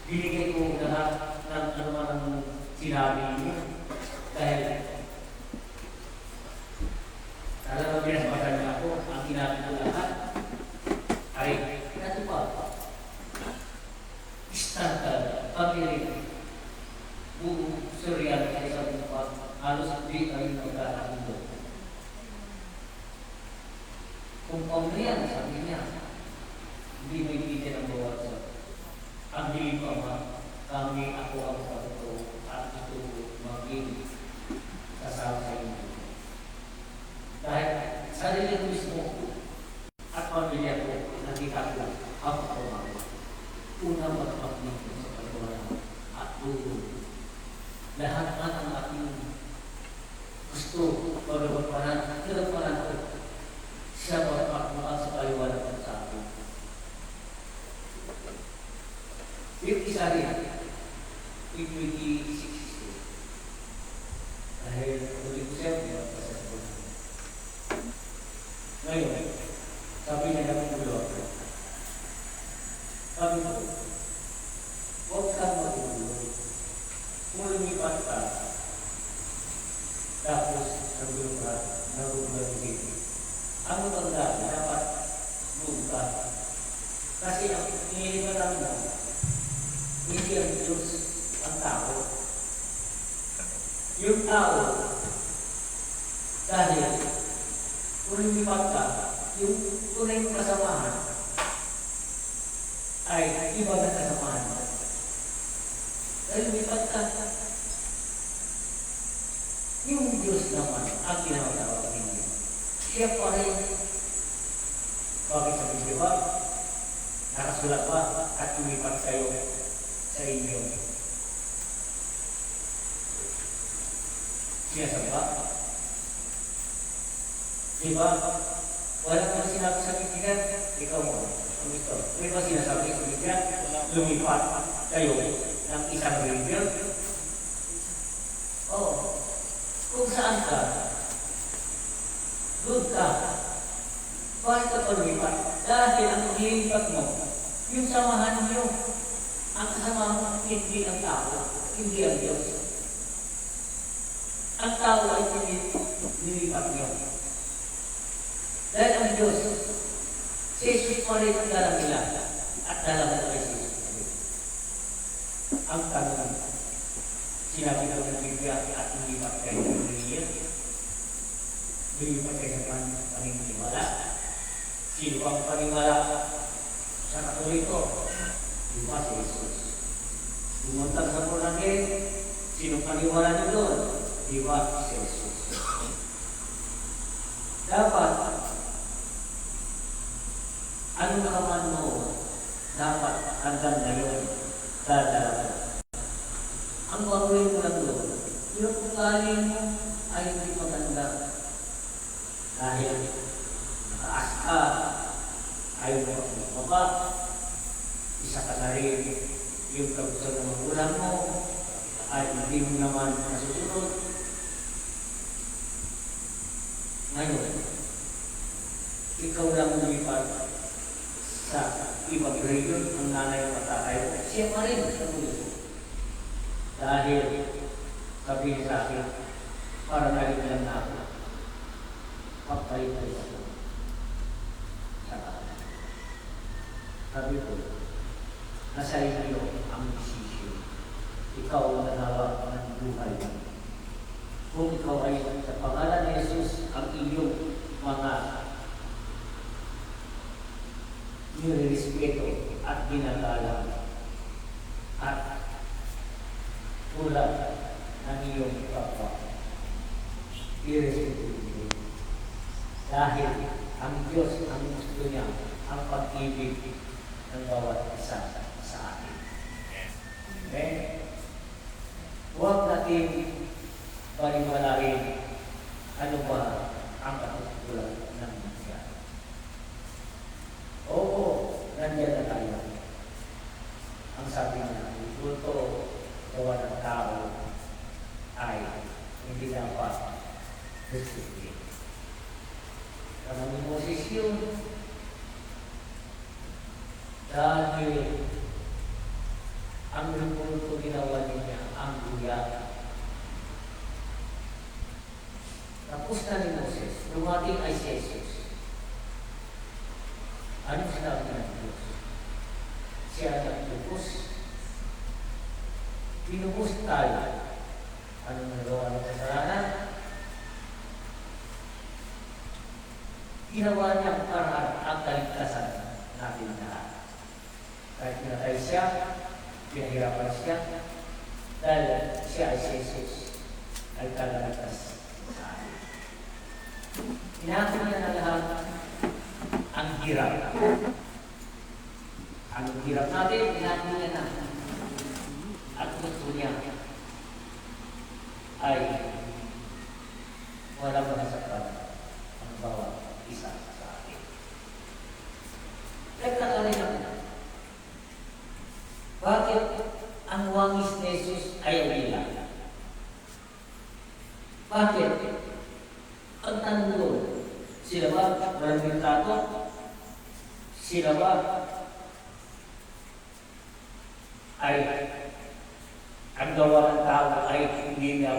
binigay ko lahat ng ano man ang sinabi niyo. Dahil talagang pinasmasan niya ako, ang sinabi ko lahat ay natupad. Standard, pag-iring, buong suryan sa isang lupa, halos di kayo magkakagulo. Kung pamilyan, sabi niya, hindi may bitin ang bawat sa ang dilim pa ma, kami ako ang sabato at ito maging kasama sa inyo. Dahil sarili ko mismo at pamilya ko, nakita ko ang patumaw. Una magpapagnig ko sa pagkawalan at dulo. Lahat na ang aking gusto, pagkawalan ko, siya magpapagmukha sa paliwanag at sa akin. Yung isa rin, 2060. Dahil ulit ko siya, pinagpasas ko. Ngayon, sabi niya naman ulo ako. Sabi ko, huwag kang matulog. Kung lumipat ka, tapos nagulong ka, nagulong dito. Ang matanda, dapat buka. Kasi ang inilipan mo, hindi ang Diyos ang tao. Yung tao, dahil kung lumipat ka, yung tunay mong kasamahan ay iba na kasamahan mo. Dahil lumipat ka, yung Diyos naman ang tinatawag ninyo. Siya pa rin, bakit sabi niyo ba? Nakasulat ba at lumipat kayo sa inyo? Sinasabi ba? Diba? Wala kang sinabi sa Biblia, ikaw mo. Ito. May ba sinasabi sa Biblia? Lumipat kayo ng isang region? Oo. Kung saan ka, doon ka. Bakit ka pa lumipat? Dahil ang paglilipat mo, yung samahan niyo, ang kasama mo, hindi ang tao, hindi ang Diyos. Ang tao ay nilipat niyo. Dahil ang Diyos, si Jesus pa rin ang dalang nila at dalang mo kay Jesus. Ang tanong, sinabi ko ng Biblia at nilipat kayo ng religion, nilipat kayo sa paniniwala. Sino ang paniniwala sa Katoliko? Diba si Jesus? Bumuntag sa Bornagin, sino paniwala niyo doon? Diba si Jesus? Dapat, ano naman mo, dapat hanggang ngayon, dadalaman. Ang gagawin mo lang doon, yung ugali mo ay hindi maganda. Dahil nakaas ka, ayaw mo baba, isa ka na rin yung kagusto ng magulang mo, ay hindi mo naman nasusunod. Ngayon, ikaw lang lumipat sa ibang region, ang nanay ng matatay mo, siya pa rin sa puso. Dahil, sabihin sa akin, para nalin lang na ako, pagpalitay ako sa kanan. Sabi ko, nasa iyo ang desisyon. Ikaw ang nanawa ng buhay. Kung ikaw ay sa pangalan ni Jesus ang iyong mga nirespeto at ginagalang at ulat ng iyong kapwa. Irespeto mo. Dahil ang Diyos ang gusto niya ang pag-ibig ng bawat isa sa atin. Amen? Huwag natin baliwalain ano ba ang katutulan ng Biblia. Oo, nandiyan na tayo. Ang sabi niya, ito gawa ng tao ay hindi dapat restricted. Karena ni Moses yun, dahil ang repulto ginawa niya ang luya. Tapos na ni Moses, lumating ay si Jesus. Ano sinabi ng Diyos? Siya nagtubos. Tinubos tayo. Ano nagawa ng kasalanan? Ginawa niya para ang kaligtasan natin lahat. Kahit pinatay siya, pinahirapan siya, dahil siya ay si Jesus, ay tagaligtas sa atin. Hinako niya na lahat ang hirap. Ang hirap natin, hinako niya na. At gusto niya ay walang masasapat ang bawat isa sa atin. Nagkakaroon ako. Bakit ang wangis ni Jesus ay umiyak? Bakit? Ang tanong doon, sila ba walang bintado? Sila ba ay ang gawa ng tao ay hindi niya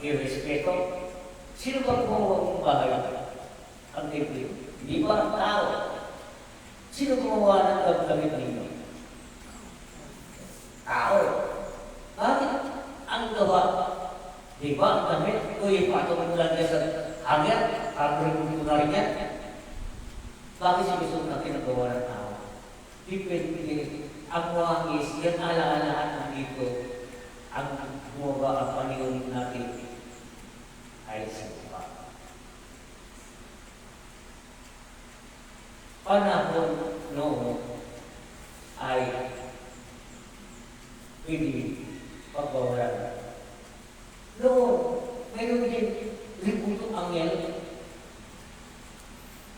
i-respeto? Sino ba gumawa ng bahay? Ang templo? Hindi ba ang tao? Sino gumawa ng gamit ninyo? Tao. Bakit ang gawa? Di ba ang damit? Uy, patong lang niya sa hangin? Ang rin na rin yan? Bakit siya gusto na pinagawa ng tao? Depende. Ang wangis, yan ala-alaan na dito. Ang gumawa ang panihon natin ay siya. Panahon noon ay hindi pagbawalan. Noon, mayroon din ributong anghel.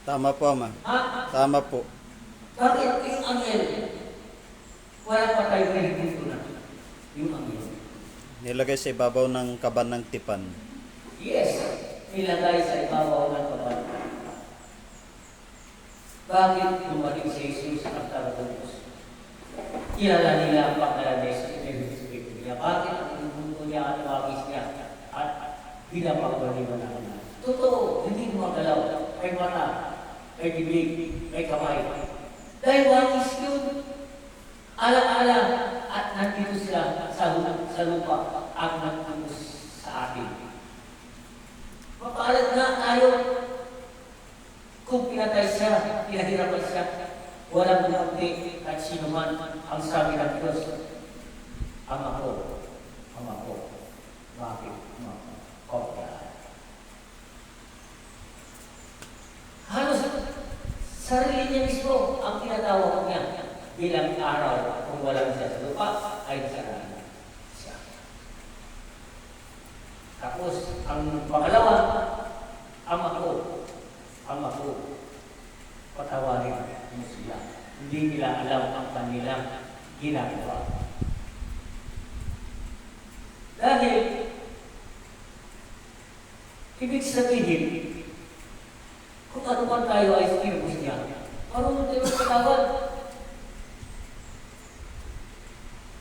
Tama po, Ama. Ha? Tama po. Bakit yung anghel? Wala pa tayo na ributo na. Yung anghel. Nilagay sa ibabaw ng kaban ng tipan. Yes, nilagay sa ibabaw ng kaban. Bakit dumating si Jesus at Tarabos? Kilala nila ang pangalan ni Jesus niya. Bakit ang inubuto niya at wagis niya at pinapagwaliwan namin? Totoo, hindi gumagalaw. May mata, may bibig, may kamay. Dahil wagis yun, alam-alam at nandito sila sa lupa ang nagtubos sa atin. Mapaalad nga tayo kung pinatay siya, pinahirapan siya, walang munti at sino man ang sabi ng Diyos, Ama ko. Bakit? Ama ko. Halos sarili niya mismo ang tinatawag niya bilang araw kung walang siya sa lupa ay sarili siya. Tapos, ang pangalawa, Ama ko, patawarin mo sila. Hindi nila alam ang kanilang ginagawa. Dahil, ibig sabihin, kung ano man tayo ay sinubos niya, marunong tayo patawad.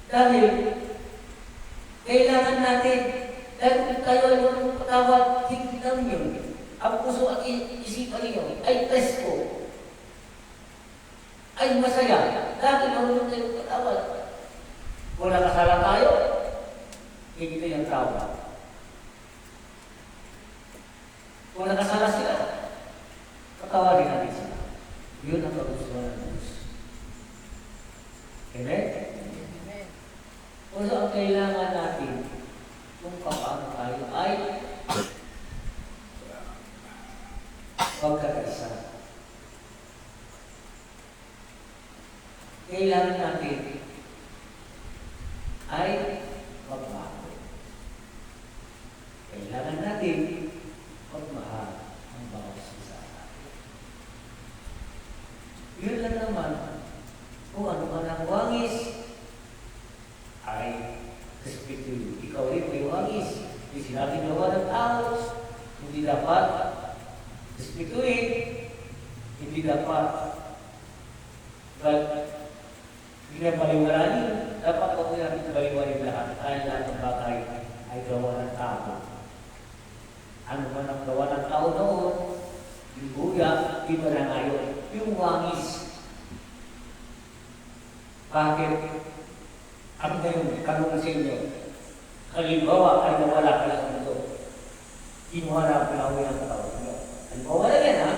Dahil, kailangan natin, dahil kung tayo ay marunong patawad, hindi lang yun. Ang puso at isipan ninyo ay presko, ay masaya. Dahil marunong tayo patawad. Wala kasala tayo, hindi tayo ang tawad. Kung nakasala sila, patawarin natin sila. Yun ang kagustuhan ng Diyos. Amen? Kung ang kailangan natin, kung paano tayo ay pagkakaisa. Kailangan natin ay magbago. Kailangan natin magmahal ang bawat isa. Yun lang naman, kung ano man ang wangis, ay respeto. Ikaw rin may wangis. Hindi sinabi gawa ng tao. Hindi dapat respetuin. Hindi dapat ginapaliwalanin. Dapat huwag nila gawa ng tao noon, yung buya, iba na ngayon. Yung wangis. Bakit? Ang ngayon, kanong sa inyo, halimbawa ay nawala ka sa mundo. Kinuha na ang pinawin ng tao. Halimbawa na yan, ha?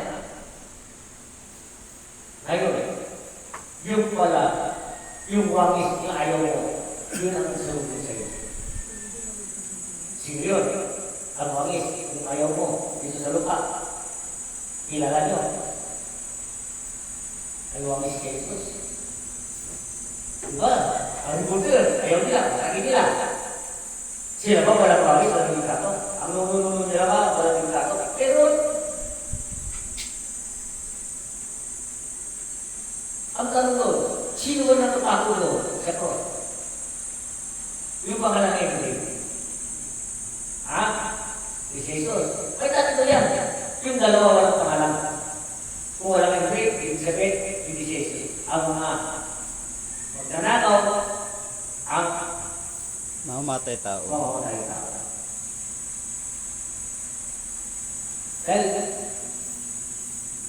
Ngayon, yung pala, yung wangis na ayaw mo, yun ang salutin sa iyo. Sige yun, ang wangis, yung ayaw mo, dito sa lupa. Kilala nyo. Ay wangis kay Jesus. Diba? Ang bulter, ayaw nila, sakit nila. Sila ba walang wangis, walang bingkato? Ang nununun nila ba, walang bingkato? Pero, ang tanong doon, sino ba natapako doon sa cross? Yung pangalan ng Henry. Ha? Si Jesus. Ay, tatlo yan. Yung dalawa walang pangalan. Kung walang Henry, yung sabihin, hindi Jesus. Ang mga magnanakaw, ang Mamamatay tao. mamamatay tao. Dahil,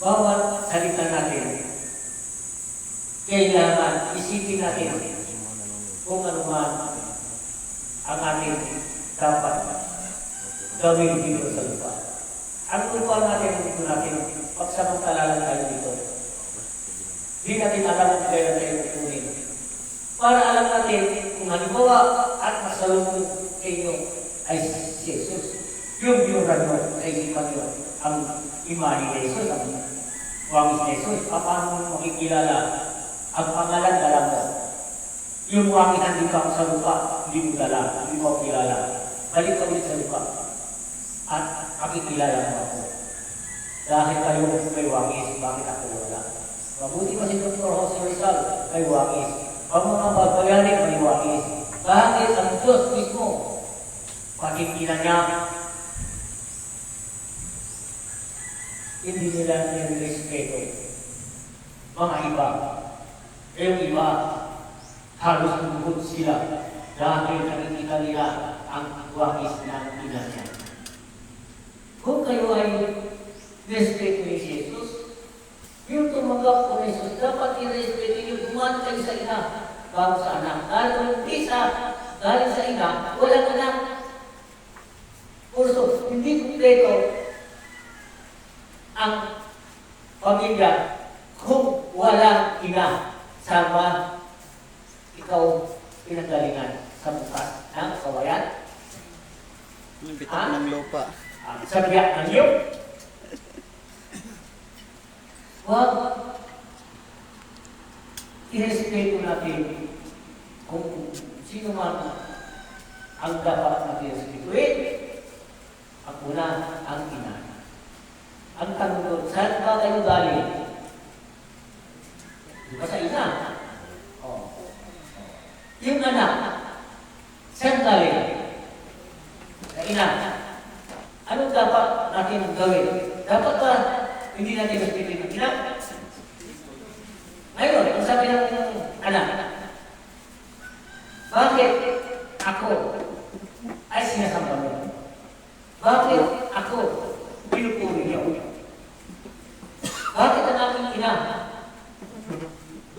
bawat salita natin, kailangan isipin natin kung ano man ang ating dapat gawin dito sa lupa. Ang lupa natin dito natin, pagsamantalalan tayo dito. Hindi natin alam kung kailan tayo kukunin. Para alam natin kung halimbawa at masalubong kayo ay si Jesus. Yung biuran mo sa isipan nyo, ang imahe ni Jesus, ang wangis ni Jesus, paano mo makikilala ang pangalan dala mo? Yung wangis hindi ka sa lupa, hindi mo dala, hindi mo kilala. Balik ka ulit sa lupa at makikilala mo ako. Dahil kayo may wangis, bakit ako wala? Mabuti pa si Dr. Jose Rizal, may wangis. Ang mga bagbayanin, may wangis. Bakit ang Diyos mismo? Pakikita niya, hindi nila nire-respeto. Mga iba, yung iba, halos lubod sila dahil nakikita nila ang wangis ng ina niya. Kung kayo ay respeto ni Jesus, yung tumanggap ko ni Jesus, dapat i-respeto nyo, dumaan kayo sa ina bago sa anak. Dahil kung hindi dahil sa ina, walang anak. Also, hindi kumpleto ang pamilya kung walang ina sama ikaw pinanggalingan sa bukas ng kawayan. Yung bitak ng lupa. Sa biyak ng iyo. Huwag irespeto natin kung sino man ang dapat natin respetuin. Ang una, ang ina. Ang tanong doon, saan ba kayo galing? Di ba sa ina? Yung anak, saan galing? Sa ina. Anong dapat natin gawin? Dapat ba hindi natin respetuin ang ina? Ngayon, ang sabi ng anak, bakit ako ay sinasamba mo? Bakit ako pinupuri niyo? Bakit ang aking ina?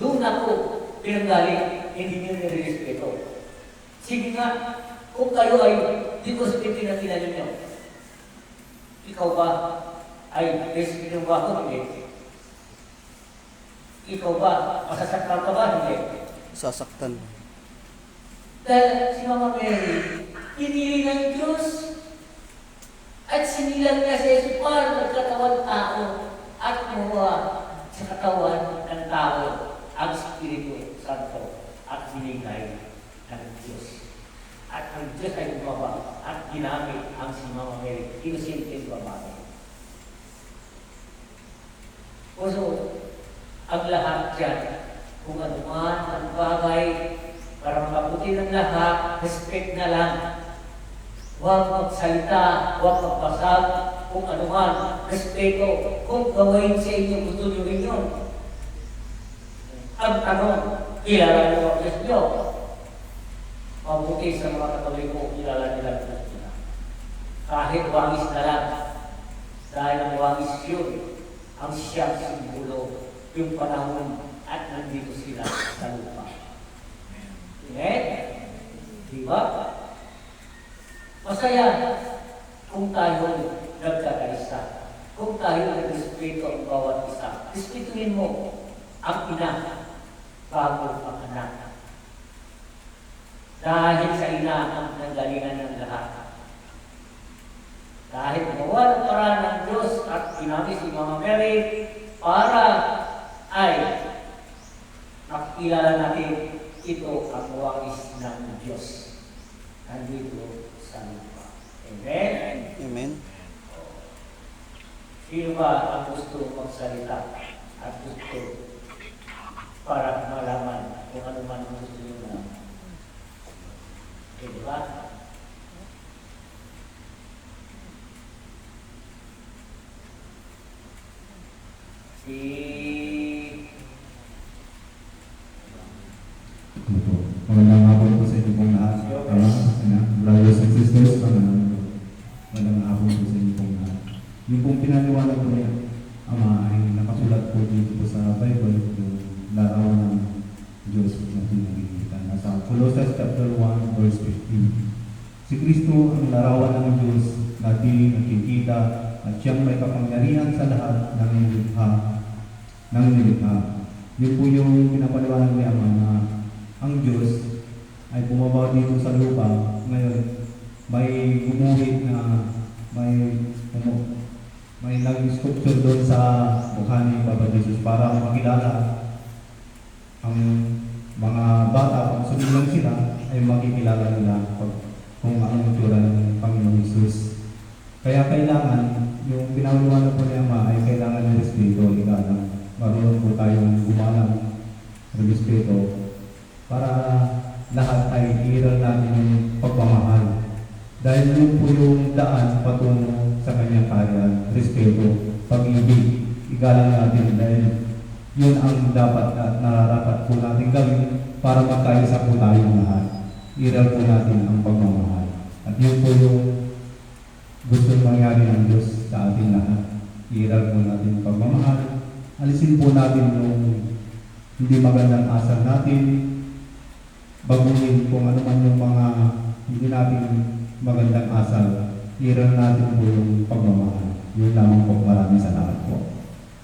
Doon ako pinanggaling, hindi niyo nire-respeto. Sige nga, kung kayo ay di ko respetin ang ina ninyo, ikaw ba ay respetin ba ako? Hindi. Ikaw ba, masasaktan ka ba? Hindi. Sasaktan. Dahil si Mama Mary, pinili ng Diyos at sinilang niya sa Jesus para magkatawan tao at kumuha sa katawan ng tao ang Espiritu Santo at binigay ng Diyos. At ang Diyos ay bumaba at ginamit ang si Mama Mary, inosinteng babae. So, ang lahat dyan, kung ano man ang bagay, para mabuti ng lahat, respect na lang. Huwag magsalita, huwag magpasag, kung ano man, respeto. Kung gawin sa inyo, gusto nyo rin yun. Ang tanong, kilala nyo ang Diyos nyo. Mabuti sa mga Katoliko, kilala nila ang Diyos nyo. Kahit wangis na lang, Dahil ang wangis yun, ang siyang simbolo, yung panahon at nandito sila sa lupa. Amen? Diba? Masaya kung tayo nagkakaisa. Kung tayo nag-respeto ang bawat isa. Respetuhin mo ang ina bago ang anak. Dahil sa ina ang nanggalingan ng lahat. Dahil gawa ng paraan ng Diyos at sinabi si Mama Mary para ay makikilala natin ito ang wangis ng Diyos nandito sa lupa. Amen? Amen. Sino ba ang gusto magsalita at gusto para malaman kung ano man ang gusto nyo na? Okay, diba? Si... Magandang hapon po sa inyo pong lahat. Brothers and sisters, magandang hapon po sa inyo pong lahat. Yung pong pinaniwala ko niya, Ama, ay nakasulat po dito po sa Bible, yung larawan ng Diyos na pinagigita. Nasa Colossians chapter 1, verse 15. Si Kristo ang larawan ng Diyos na di nakikita at siyang may kapangyarihan sa lahat ng nilikha. Yun po yung pinapaliwanag ni Ama na ang Diyos ay bumabaw dito sa lupa. Ngayon, may gumuhit na may nag-sculpture doon sa mukha ni Papa Jesus para makilala ang mga bata. Kung sumilang sila, ay makikilala nila kung anong itsura ng Panginoong Jesus. Kaya kailangan, yung pinawaliwanag po ni Ama ay kailangan ng respeto, igalang. Marunong po tayong gumalang ng respeto para lahat ay iral natin yung pagmamahal. Dahil yun po yung daan patungo sa kanyang karya, respeto, pag-ibig, igalang natin dahil yun ang dapat na nararapat po natin gawin para magkaisa po tayong lahat. Iral po natin ang pagmamahal. At yun po yung gusto mangyari ng Diyos sa ating lahat. Iral po natin ang pagmamahal. Alisin po natin yung hindi magandang asal natin, baguhin kung ano man yung mga hindi natin magandang asal, iral natin po yung pagmamahal. Yun lamang po, maraming salamat po.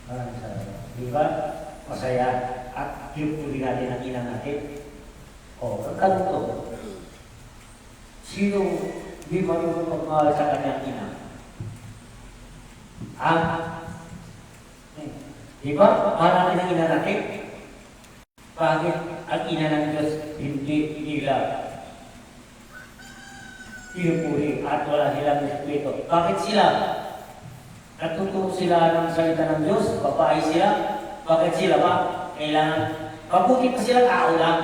Maraming salamat. Diba? Masaya at puri natin ang ina natin. O, katanong to, sino di marunong magmahal sa kanyang ina? Diba? Mahal natin ang ina natin. Bakit ang ina ng Diyos hindi nila pinupuri at wala silang respeto? Bakit sila? Natuturo sila ng salita ng Diyos, babae sila. Bakit sila ba? Kailangan mabuti pa sila, tao lang.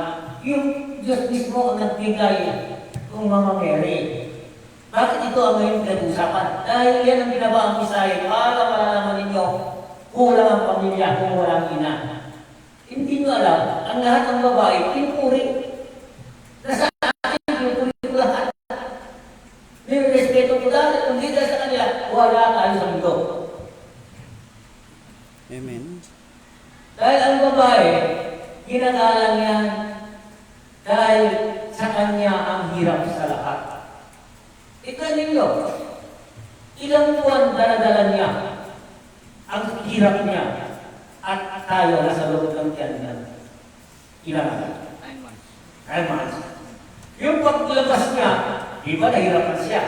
Yung Diyos mismo ang nagbigay kung Mama Mary. Bakit ito ang ngayon pinag-usapan? Dahil yan ang binabaang Bisaya para malalaman ninyo kulang ang pamilya kung walang ina. Hindi nyo alam, ang lahat ng babae, pinupuri. Nasa akin, pinupuri ko lahat. Nirespeto ko dahil kung hindi dahil sa kanila, wala tayo sa mundo. Amen. Dahil ang babae, ginagalang yan dahil sa kanya ang hirap sa lahat. Ikaw ninyo, ilang buwan daladala niya ang hirap niya at tayo nasa loob ng tiyan niya. Ilang? 9 months. Yung paglabas niya, di ba nahirapan siya?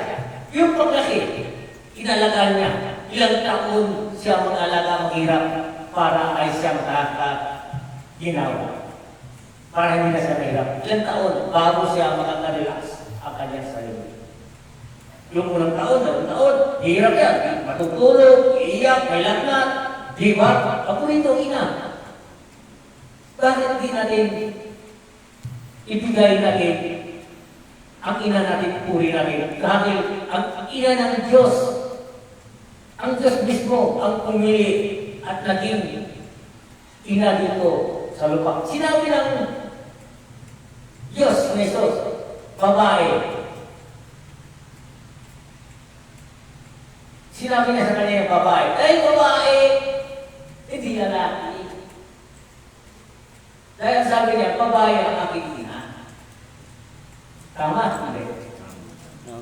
Yung paglaki, inalagaan niya. Ilang taon siya mag-alaga, maghirap para ay siya makakaginawa. Para hindi na siya nahirap. Ilang taon bago siya makaka-relax ang kanyang sarili. Yung unang taon, dalawang taon, hirap yan. Matutulog, iiyak, may lagnat. Di ba? Ako rito, ina. Bakit di natin ibigay natin ang ina natin, puri natin? Dahil ang ina ng Diyos, ang Diyos mismo ang pumili at naging ina dito sa lupa. Sinabi ng Diyos, Jesus, babae. Sinabi niya sa kanya yung babae, ay babae! Hindi lalaki. Dahil sabi niya, babae ang aking ina. Tama? Hindi. No.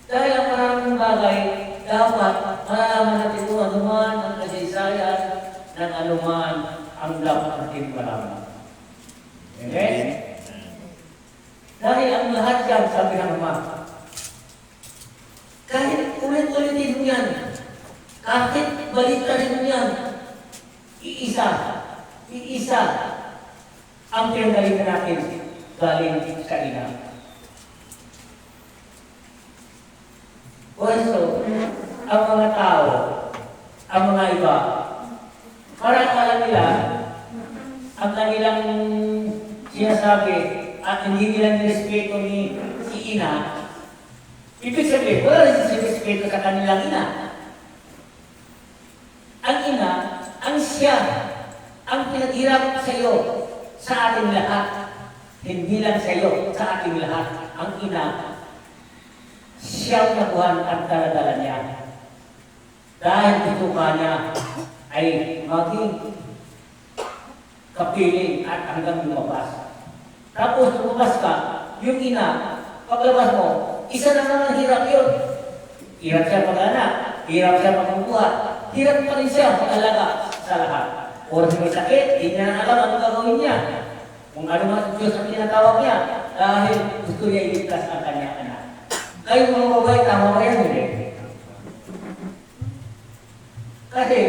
Dahil ang maraming bagay, dapat malaman natin kung anuman ang kasaysayan ng anuman ang dapat natin malaman. Okay? Dahil ang lahat yan, sabi ng Ama, kahit ulit-ulitin mo yan, kahit balitarin mo yan, iisa ang pinagaling natin galing sa ina. Also, ang mga tao, ang mga iba, para akala nila, ang kanilang sinasabi at hindi nila nirespeto ni si ina, ibig sabihin, wala rin sirespeto sa kanilang ina. Ang ina, ang siya, ang pinaghirap sa iyo, sa ating lahat. Hindi lang sa iyo, sa ating lahat. Ang ina, siyang nakuhan ang daladala niya. Dahil ito ka niya ay maging kapiling at hanggang lumabas. Tapos lumabas ka, yung ina, paglabas mo, isa na naman hirap yun. Hirap siya mag-anak, hirap siya magbubuhat, hirap pa rin siya mag-alaga sa lahat. Oras may sakit, hindi niya alam ano gagawin niya. Kung ano man Diyos ang tinatawag niya, dahil gusto niya iligtas ang kanyang anak. Kayo mga babae, tama ba yan? Hindi. Kasi,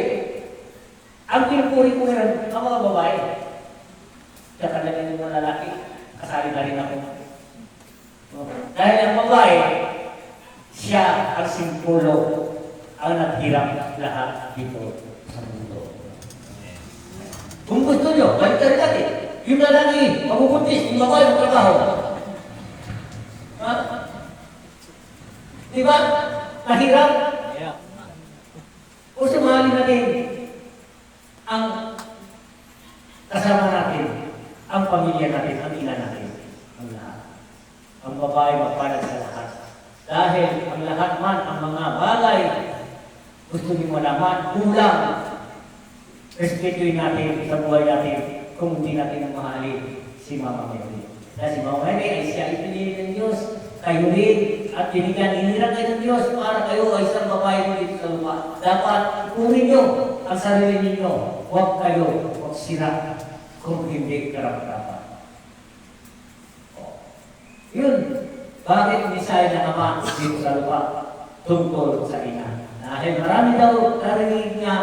ang pinupuri ko ngayon, ang mga babae, sa kanilang mga lalaki, kasali na rin ako. Dahil ang babae, siya ang simpulo, ang naghirap lahat dito sa mundo. Kung gusto nyo, balik natin. Yung lalaki, mabubutis, yung babae, magtrabaho. Ha? Diba? Mahirap? Yeah. O sumali natin ang kasama natin, ang pamilya natin, ang ina natin, ang lahat. Ang babae magpalag sa lahat. Dahil ang lahat man, ang mga bagay, gusto niyo malaman, kulang. Respetuin natin sa buhay natin kung hindi natin mahalin si Mama Mary. Dahil si Mama Mary ay siya ipinili ng Diyos, kayo rin, at inilang kayo ng Diyos para kayo ay isang babae dito sa lupa. Dapat ipunin nyo ang sarili ninyo. Huwag kayo, huwag sira kung hindi karapat-dapat. Yun. Bakit misay ng Ama dito sa lupa tungkol sa ina? Dahil marami daw narinig niya,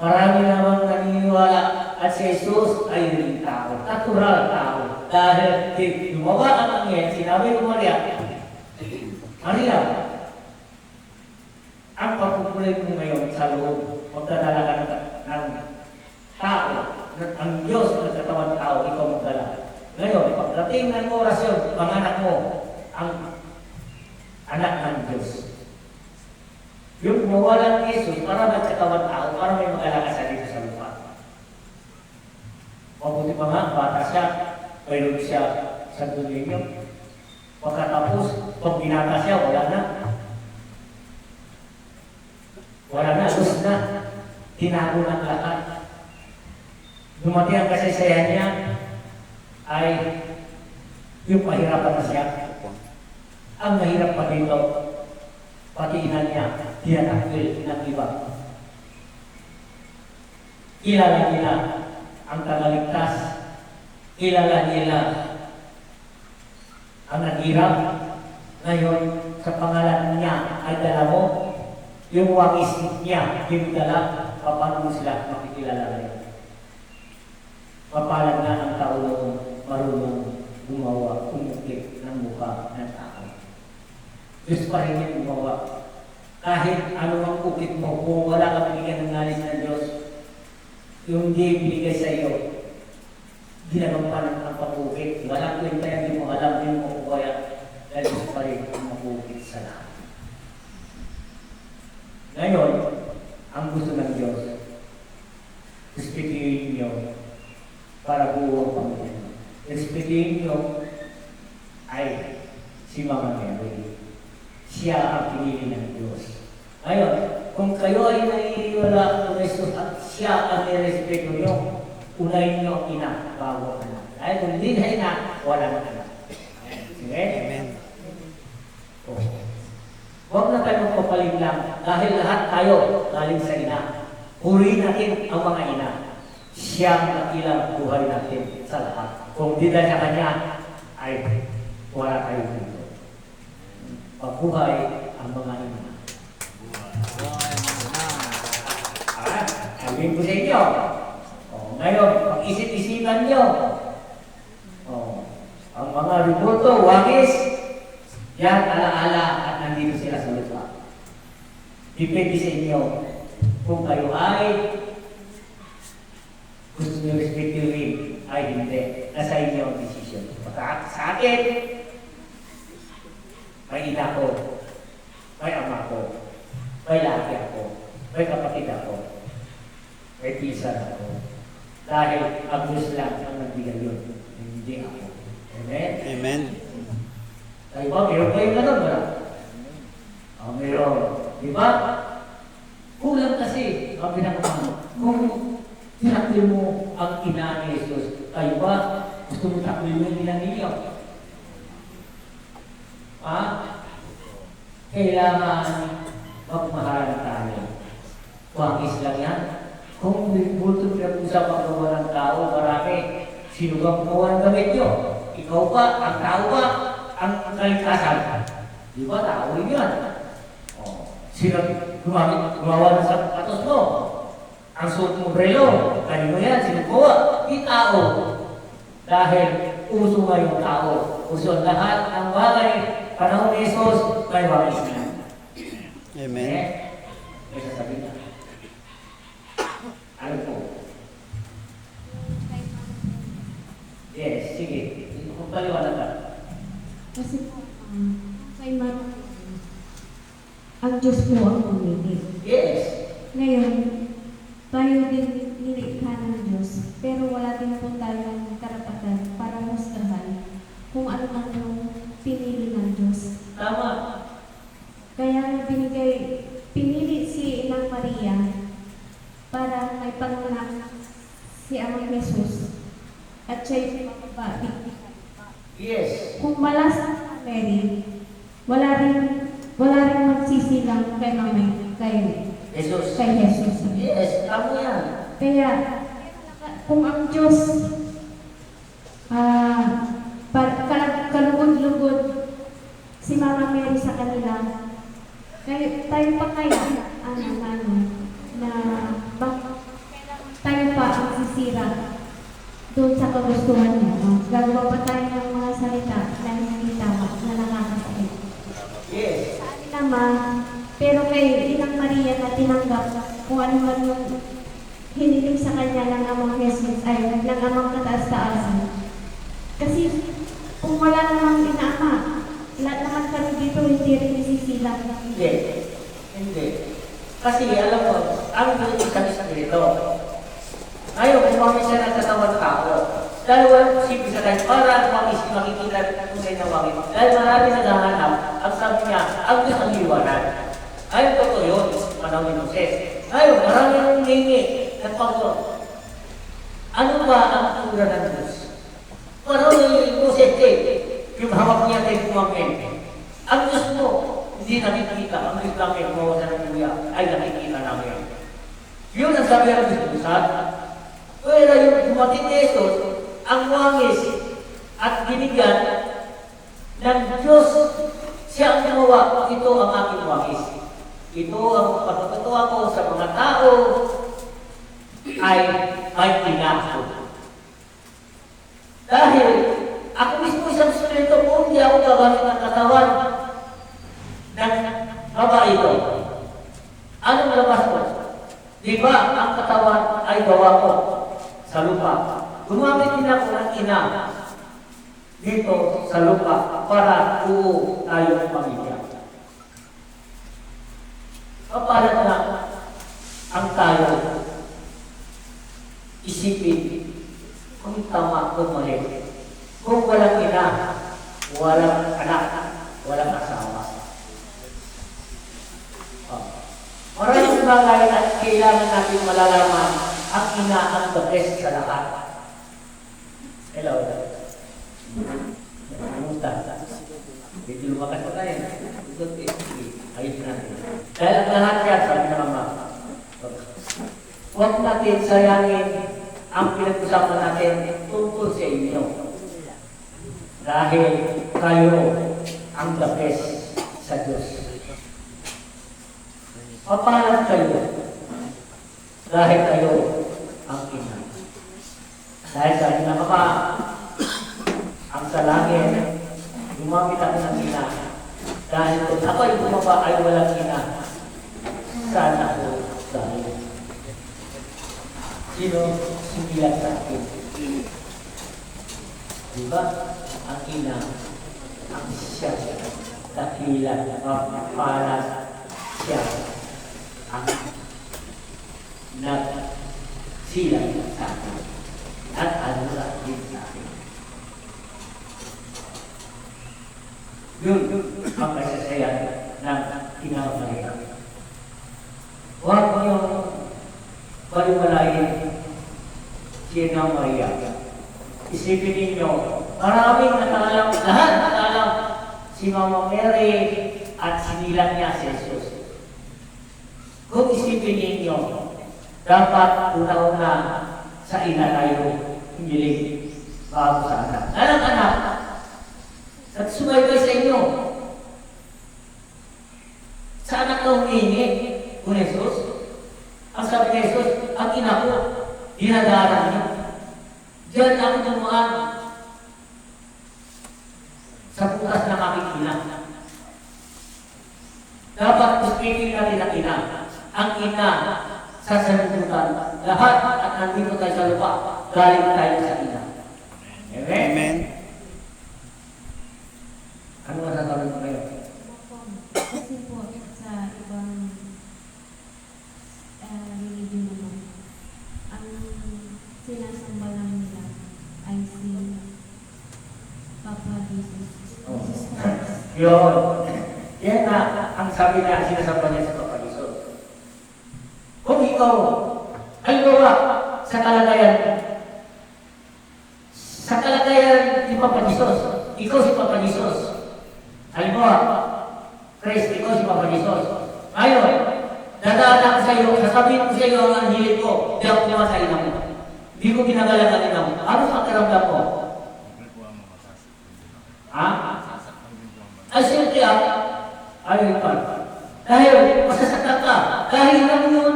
marami namang naniniwala at si Jesus ay rin tao, natural tao. Dahil lumawa ang angel, sinabi ni Maria, Maria, ang pagpupulit mo ngayon sa loob, magdadala ka ng tao, ang Diyos ng katawan tao, ikaw magdala. Ngayon, pagdating ng oras yun, panganak mo ang anak ng Diyos. Yung mawalan ni Jesus para magkatawan tao, para may mag-alaga sa dito sa lupa. Mabuti pa nga, bata siya, mayroon siya sa dulinyo. Pagkatapos, pag binata siya, wala na. Wala na, lus na. Tinago ng lahat. Dumating ang kasaysayan niya, ay yung pahirapan na siya. Ang mahirap pa dito, pati ina niya, tinatakwil ng iba. Kilala nila ang tagaligtas. Kilala nila ang naghirap. Ngayon, sa pangalan niya ay dala mo, yung wangis niya, yung dala, paano mo sila makikilala ngayon? Papalag na ang tao noon marunong gumawa, umukit ng mukha ng tao. Diyos pa rin yung gumawa. Kahit ano ang ukit mo, kung wala ka binigyan ng ngalis ng Diyos, yung hindi binigay sa iyo, ginagampanan ang pag-ukit. Walang kwenta yan, hindi mo alam, hindi mo kaya, dahil Diyos pa rin ang mag-ukit sa lahat. Ngayon, ang gusto ng Diyos, respetuhin niyo para buo ang pamilya. Respetuhin niyo ay si Mama Mary. Siya ang pinili ng Diyos. Ngayon, kung kayo ay naiiwala kung Jesus at siya ang nirespeto nyo, unahin nyo ang ina bago ang anak. Dahil kung hindi na ina, walang anak. Sige? Amen. Oh. Huwag na tayong papaling lang dahil lahat tayo galing sa ina. Purihin natin ang mga ina. Siya ang nakilang buhay natin sa lahat. Kung di dahil sa kanya, ay wala tayo dito. Pagbuhay ang mga ina. Sabihin ko sa inyo. Ngayon, pag-isip-isipan nyo. Ang mga reporto, wagis, yan, alaala at nandito sila sa lupa. Depende sa inyo kung kayo ay gusto nyo respectively ay hindi. Nasa inyo ang decision. Sa akin, may ina ko, may ama ko, may laki ako, may kapatid ako, may pinsan ako. Dahil ang Diyos lang ang nagbigay yun, hindi ako. Amen? Amen. Kayo ba? Meron kayo ganun ba? Meron. Di ba? Kulang kasi ang pinakaman. Kung tinakli mo ang ina ni Jesus, kayo ba? Gusto mo takli mo yung ina ninyo? Kailangan magmahalan tayo. Wangis lang yan. Kung bulto pinag-usapan ng walang tao, marami. Sino bang gumawa ng gamit nyo? Ikaw ba? Ang tao ba? Ang kalikasan? Di ba? Tao rin yan. Sino gumawa ng sapatos mo? Ang suot mong relo? Kanino yan? Sino gumawa? Di tao. Dahil uso nga yung tao. Uso lahat ng bagay. Panahon ni Jesus, may wangis na. Amen. May sasabihin na. Ano po? Yes, sige. Kung paliwanag ka. Kasi po, kay Maria, ang Diyos po ang pumili. Yes. Ngayon, tayo din nilikha ng Diyos, pero wala din po tayong karapatan para husgahan kung ano ang yung pinili ng Diyos. Tama. Kaya pinili si Inang Maria para may panganak si Amang Jesus at siya'y mababa. Yes. Kung malas ang Mary, wala rin magsisilang kay Jesus. Jesus. Yes, tama yan. Kaya, kung ang Diyos kalugod-lugod si Mama Mary sa kanila, tayo pa kaya na tayo pa ang sisira doon sa kagustuhan niya. Gagawa pa tayo ng mga salita na hindi tama, na nakakasakit. Yes. Sa amin naman, pero kay Inang Maria na tinanggap kung ano man yung hiniling sa kanya ng Amang Jesus, ay ng Amang kataas-taasan. Kasi kung wala namang inaama, lahat naman kami dito hindi rin isisilang. Hindi. Hindi. Kasi alam mo, ang isang espiritu. Ngayon, kung mami siya ng katawan tao, dahil walang posible sa kanya, para makikita kung sa'yo na mami. Dahil marami naghahanap, ang sabi niya, ang Diyos ang liwanag. Ngayon, totoo yun, panahon ni Moses. Ngayon, marami nang hingi ng Panginoon. Ano ba ang tura ng Diyos? Panahon ni Moses, yung hawak niya kay Pumangkin. Ang Diyos mo, hindi nakikita. Ang Diyos lang kayo gumawa sa Biblia ay nakikita namin. Yun ang sabi ng Diyos. Pero yung dumating ni Jesus, ang wangis at binigyan ng Diyos, siya ang gumawa. Ito ang aking wangis. Ito ang pagkatutuwa ko sa mga tao ay may pinako. Dahil ako mismo isang spirito kung hindi ako gagamit ng katawan ng babae ito. Anong labas ko? Di ba ang katawan ay gawa ko sa lupa? Gumamit din ako ng ina dito sa lupa para tuo tayong pamilya. Kapalat na ang tayo isipin kung tama o mali. Kung walang ina, walang anak, walang asawa. bagay at kailangan natin malalaman ang ina ang the best sa lahat. Hello. Kamusta? Dito lumakas pa tayo. Ayos natin. Dahil ang lahat yan, sabi na mama, huwag natin sayangin ang pinag-usapan natin tungkol sa inyo. Dahil kayo ang the best sa Diyos. Papahalan kayo dahil kayo ang ina. Dahil sabi na mama, ang sa langit, gumamit ako ng ina. Dahil kung ako ay bumaba ay walang ina, sana ako dahil. Sino sinilang sa akin? Diba? Ang ina, ang siya, dakilan, para siya, ang nagsilang sa akin. At ano sa akin sa akin. Yun ang kasasayan ng kinakamayan. Huwag niyong baliwalayin si Ina Maria. Isipin ninyo, maraming nakalam, lahat nakalam si Mama Mary at sinilang niya si Jesus. Kung isipin ninyo, dapat una-una sa ina tayo himiling bago sa anak. Anak-anak, at sumaybay sa inyo. Sa anak na humingi, kung Jesus, ang sabi ni Jesus, ang ina ko, dinadaran niyo. Diyan ako dumaan sa bukas ng aking ina. Dapat ispigil natin ang ina. Ang ina sa sanlibutan. Lahat at nandito tayo sa lupa, galing tayo sa ina. Amen? Amen. Ano masasabi mo kayo? Kasi po sa ibang religion naman, ang sinasamba lang nila ay si Papa Jesus. Jesus Christ. Yun. Yan na ang sabi na sinasamba niya sa Papa Jesus. Kung ikaw, halimbawa, sa kalagayan ni Papa Jesus, ikaw si Papa Jesus. Halimbawa, Chris, ikaw si Papa Jesus. Ngayon, dadaan ako sa iyo, sasabihin ko sa iyo ang hilig ko, di ako naman sa ina mo. Di ko ginagalang ang ina mo. Ano ang pakiramdam mo? Ha? Ay, siyempre ayun pa. Dahil masasaktan ka, dahil lang yun.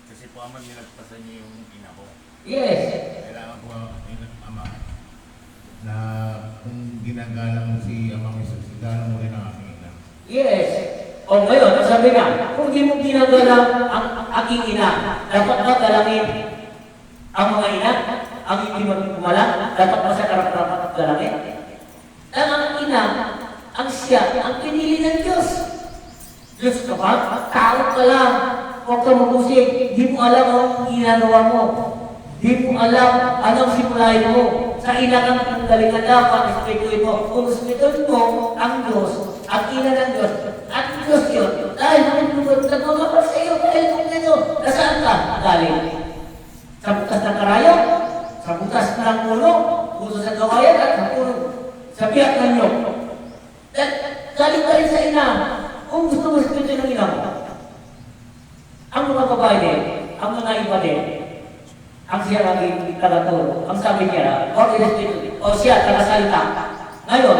Kasi po amang nilagpasan niyo yung ina ko. Yes. Kailangan po yung ama na kung ginagalang mo si Amang Jesus, igalang mo rin ang aking ina. Yes. O ngayon, sabi nga, kung di mo ginagalang ang aking ina, dapat ba galangin ang mga ina? Ang hindi magkumalang, dapat ba sa karapat-dapat galangin? Ang ina, ang siya, ang pinili ng Diyos. Diyos ka ba? Tao ka lang. Huwag ka magusik. Di mo alam ang ginagawa mo. Di mo alam anong simulahin mo. Sa ina kang panggalingan dapat, respetuin mo. Kung respetuin mo ang Diyos, ang ina ng Diyos, at Diyos yun, dahil nagmamahal sa iyo, dahil kung nito, nasaan ka? Galing. Sa butas ng karayo, sa butas ng puno, puso sa gawayan at sa puno, sa biyak ng nyo. Galing ka rin sa ina. Kung gusto mo respetuin ng ina mo, ang mga babae din, ang mga iba din, ang siya naging tagaturo, ang sabi niya, o siya, tagasalita. Ngayon,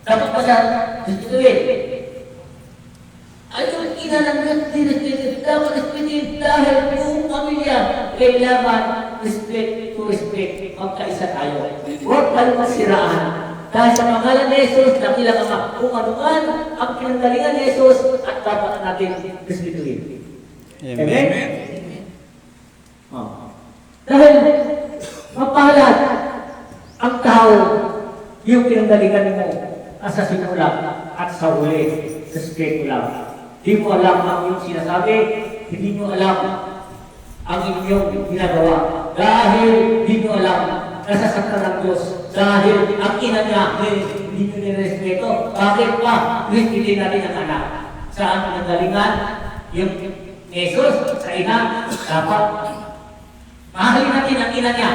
dapat pa siya respetuin. Ay, yung ina ng Diyos, di-respetuin. Dapat respetuin dahil buong pamilya, kailangan respect to respect. Magkaisa tayo. Huwag tayo masiraan. Dahil sa pangalan ni Jesus, nakilang ama, kung ano man ang pinanggalingan ni Jesus, at dapat natin respetuin. Amen. Dahil mapahalat ang tao yung pinanggalingan mo sa simula at sa uli, sa spekula. Hindi mo alam ang iyong sinasabi, hindi mo alam ang inyong ginagawa. Dahil hindi mo alam, nasasaktan ng Diyos. Dahil ang ina niya, hindi nyo nirespeto. Bakit pa? Respetin natin ang anak. Saan pinagalingan? Yung Jesus sa ina, dapat mahalin natin ang ina niya.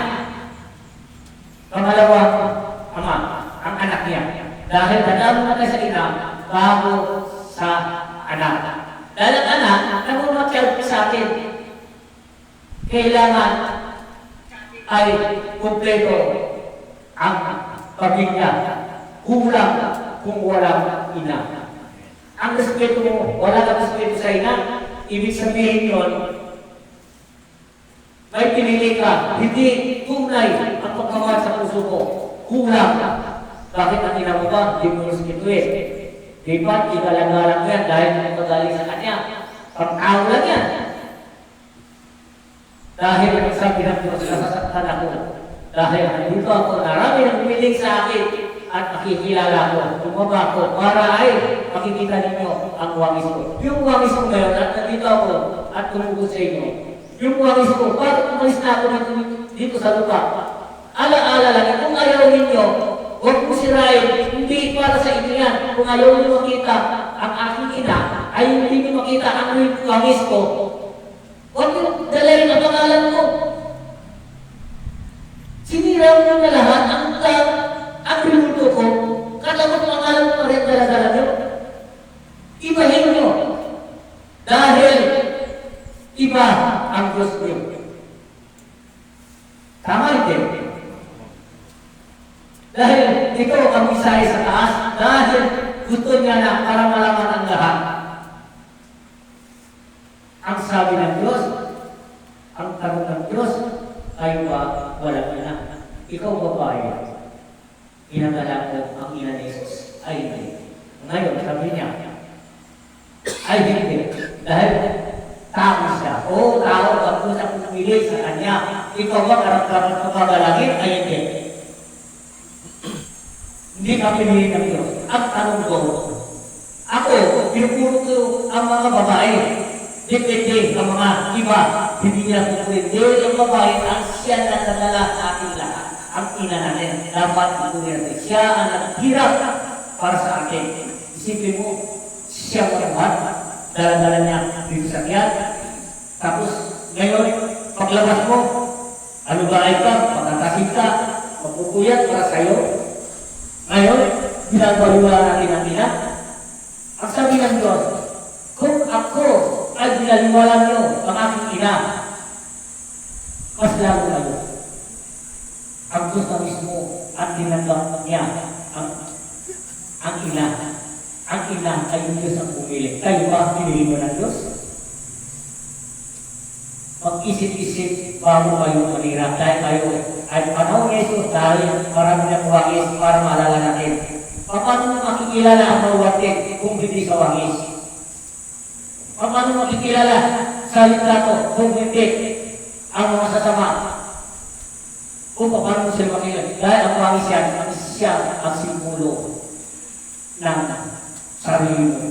Pangalawa, ama, ang anak niya. Dahil dadaan natin sa ina, bago sa anak. Dahil ang anak, nagmamakyal sa atin. Kailangan ay kumpleto ang pamilya. Kulang kung walang ina. Ang respeto mo, wala kang respeto sa ina, ibig sabihin yun, may pinili ka, hindi tunay ang pagkamahal sa puso mo. Kulang. Bakit ang ina mo ba? Hindi mo respetuin. Di ba, igalang-galang yan dahil magagaling sa kanya. Pang-tao lang yan. Dahil ang sabi ng Diyos, nasasaktan ako. Dahil nandito ako, narami ng pumiling sa akin at makikilala ko. Tumaba ko para ay makikita ninyo ang wangis ko. Yung wangis ko ngayon at nandito ako at tumugod sa inyo. Yung wangis ko, bakit umalis na ako dito sa lupa? Ala-ala lang, kung ayaw ninyo, huwag mo sirain, hindi para sa inyo yan. Kung ayaw ninyo makita ang aking ina, ay hindi ninyo makita ang wangis ko. Huwag nyo dalayin ang pangalan ko. Sinira mo na lahat ang rinuto ko. Katapos pangalan mo pa rin dala-dala nyo. Ibahin nyo. Dahil iba ang Diyos nyo. Tama hindi? Dahil ikaw ang isay sa taas. Dahil gusto niya na para malaman ang lahat. Ang sabi ng Diyos, ang tanong ng Diyos, ay wala na. Ikaw babae, inangalan ko ang ina ni Jesus. Ay hindi. Ngayon, sabi niya, ay hindi. Dahil tao siya. O tao, pag sa pumili sa kanya, ikaw ba karamdaman pagkagalangin? Ay hindi. Hindi ka pinili ng Diyos. Ang tanong ko, ako, pinupuro ko ang mga babae. Depende ang mga iba, hindi nila pupwede. Yung babae, ang siya na nadala sa ating lahat. Ang ina natin, dapat pupwede natin. Siya ang naghirap para sa atin. Isipin mo, siya magbuhat. Dala-dala niya dito sa tiyan. Tapos, ngayon, paglabas mo, ano ba ay ka, pagkakasin ka, magpupuyat para sa'yo. Ngayon, ginagawa natin ang ina. Ang sabi ng Diyos, kung ako ay binaliwala niyo ang aking ina, mas lalo kayo. Ang Diyos na mismo at tinanggap niya ang ina. Ang ina ay yung Diyos ang pumili. Kayo ba pinili mo ng Diyos? Mag-isip-isip bago kayo manira. Dahil kayo ay panahon ni Jesus dahil marami ng wangis para maalala natin. Paano mo makikilala ang mawatin kung hindi sa wangis? Paano makikilala sa litrato kung hindi ang mga sasama? O paano mo sila makilala? Dahil ang wangis yan, siya ang simulo ng sarili mo.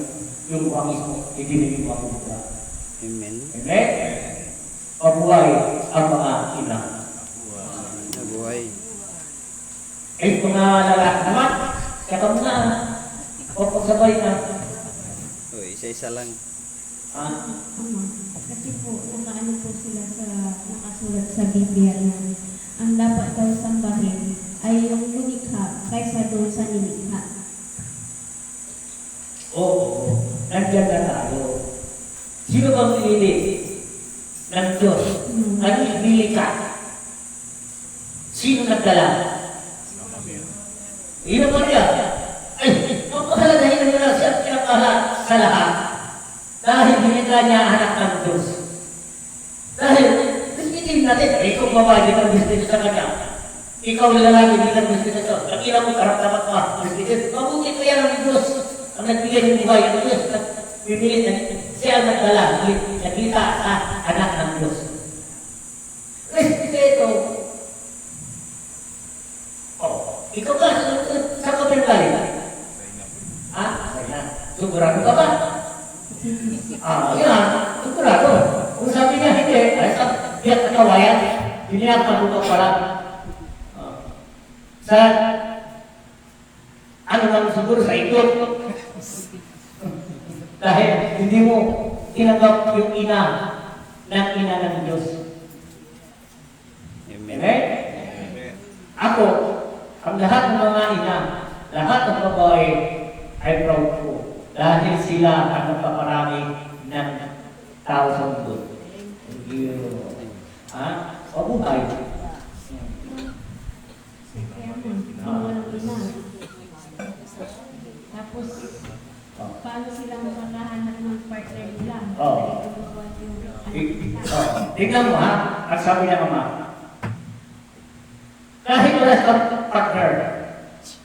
Yung wangis mo, hindi mo mabuka. Amen. Amen? Mabuhay ang mga ina. Nabuhay. Eh, mga lalaki naman, kaya muna, o pagsabay na. O, isa-isa lang. Kasi po, nakaano po sila sa nakasulat sa Biblia na ang dapat daw sambahin ay yung lumikha kaysa doon sa nilikha. Oo, nandiyan na tayo. Sino bang pinili ng Diyos? Ano yung pinili ka? Sino nagdala? Ino ba niya? Ay, magpakalagayin na siya pinapala sa lahat. Dahil binigyan niya anak ng Diyos. Dahil, bisbitin natin, ikaw babae, di ka bisbitin sa kanya. Ikaw lalaki, di ka bisbitin sa kanya. Nakila mo, karap-dapat ka, bisbitin. Mabuti ko yan ang Diyos. Ang nagbigay ng buhay ng Diyos. Bibili, siya ang nagdala. Nakita sa anak ng Diyos. Respeto. Oh, ikaw ka, saan ka pinagaling? Ha? Sigurado ka ba? Yan, sigurado. Kung sabi niya, hindi, ay sa biyak na kawayan, biniyag mabutok pala. Sa, ano lang siguro sa ito. Dahil hindi mo tinanggap yung ina ng Diyos. Amen. Amen? Ako, ang lahat ng mga ina, lahat ng babae ay proud ko. Dahil sila ang nagpaparami ng tao sa mundo. Thank you. Ha? Mabuhay. Kaya walang ina. Tapos, paano sila makakahanap ng partner nila? Oo. Tingnan mo ha, ang sabi ng Ama. Kahit wala kang partner,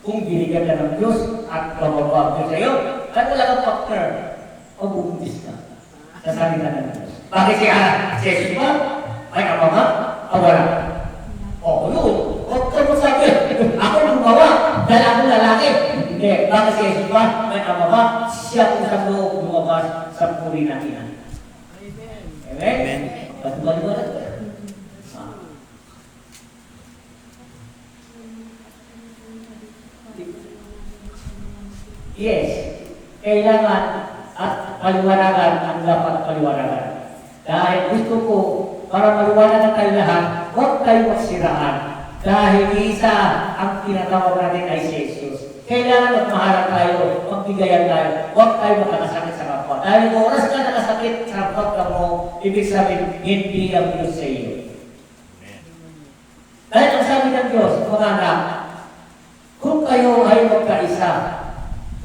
kung binigyan ka ng Diyos at bababa ko sa iyo, kahit wala kang partner, magbubuntis ka. Sa salita ng Diyos. Bakit si Jesus ba? May ama ba? Wala. O, yun. Huwag ka masabi. Ako gumawa. Dahil ako lalaki. Hindi. Bakit si Jesus ba? May ama ba? Siya kung sa loob lumabas sa puri ng ina. Amen? Amen. Baliwala ka. Yes. Kailangan at paliwanagan ang dapat paliwanagan. Dahil gusto ko, para maliwanagan tayo lahat, huwag tayo magsiraan. Dahil isa ang tinatawag natin ay si Jesus. Kailangan magmahalan tayo, magbigayan tayo, huwag tayo makakasakit sa kapwa. Dahil kung oras ka nakasakit sa kapwa mo, ibig sabihin, hindi ang Diyos sa iyo. Dahil ang sabi ng Diyos, mga anak, kung kayo ay magkaisa,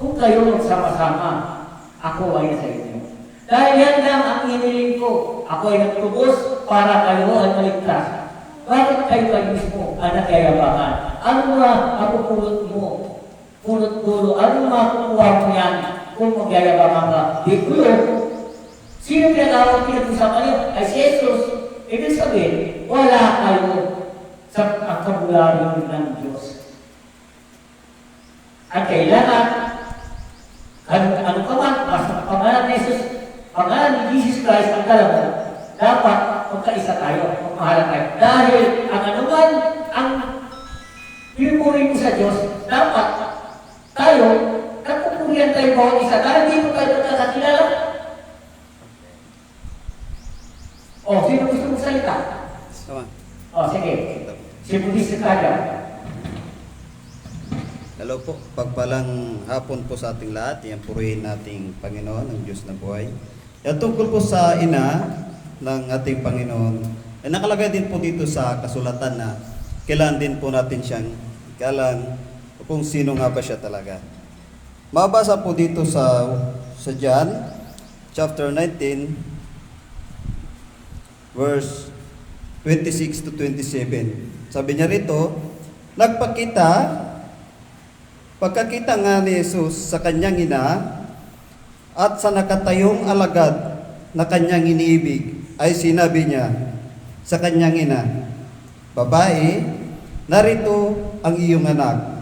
kung kayo magsama-sama, ako ay sa inyo. Dahil yan lang ang iniling ko. Ako ay nagtubos para kayo ay maligtas. Bakit kayo ay mismo ang nagyayabangan? Ano nga ang pupulot mo? Pulot-pulo. Ano nga kukuha mo yan kung magyayabangan ka? Di ko yun. Sino pinag-usapan niyo? Ay si Jesus. Ibig sabihin, wala kayo sa kabularyo ng Diyos. At kailangan ano ka man, basta pangalan ni Jesus, pangalan ni Jesus Christ ang dalawa, dapat magkaisa tayo, magmahalan tayo. Dahil ang anuman ang pinupuri mo sa Diyos, dapat tayo, nagpupurihan tayo bawat isa. Dahil hindi mo tayo nagkakakilala. O, sino gusto mong salita? Sama. O, sige. Si Budista tayo. Hello po, pagpalang hapon po sa ating lahat, yan purihin nating Panginoon, ang Diyos na buhay. Yan tungkol po sa ina ng ating Panginoon, ay nakalagay din po dito sa kasulatan na kailangan din po natin siyang ikalang kung sino nga ba siya talaga. Mabasa po dito sa John, chapter 19, verse 26 to 27. Sabi niya rito, pagkakita nga ni Jesus sa kanyang ina at sa nakatayong alagad na kanyang iniibig, ay sinabi niya sa kanyang ina, "Babae, narito ang iyong anak."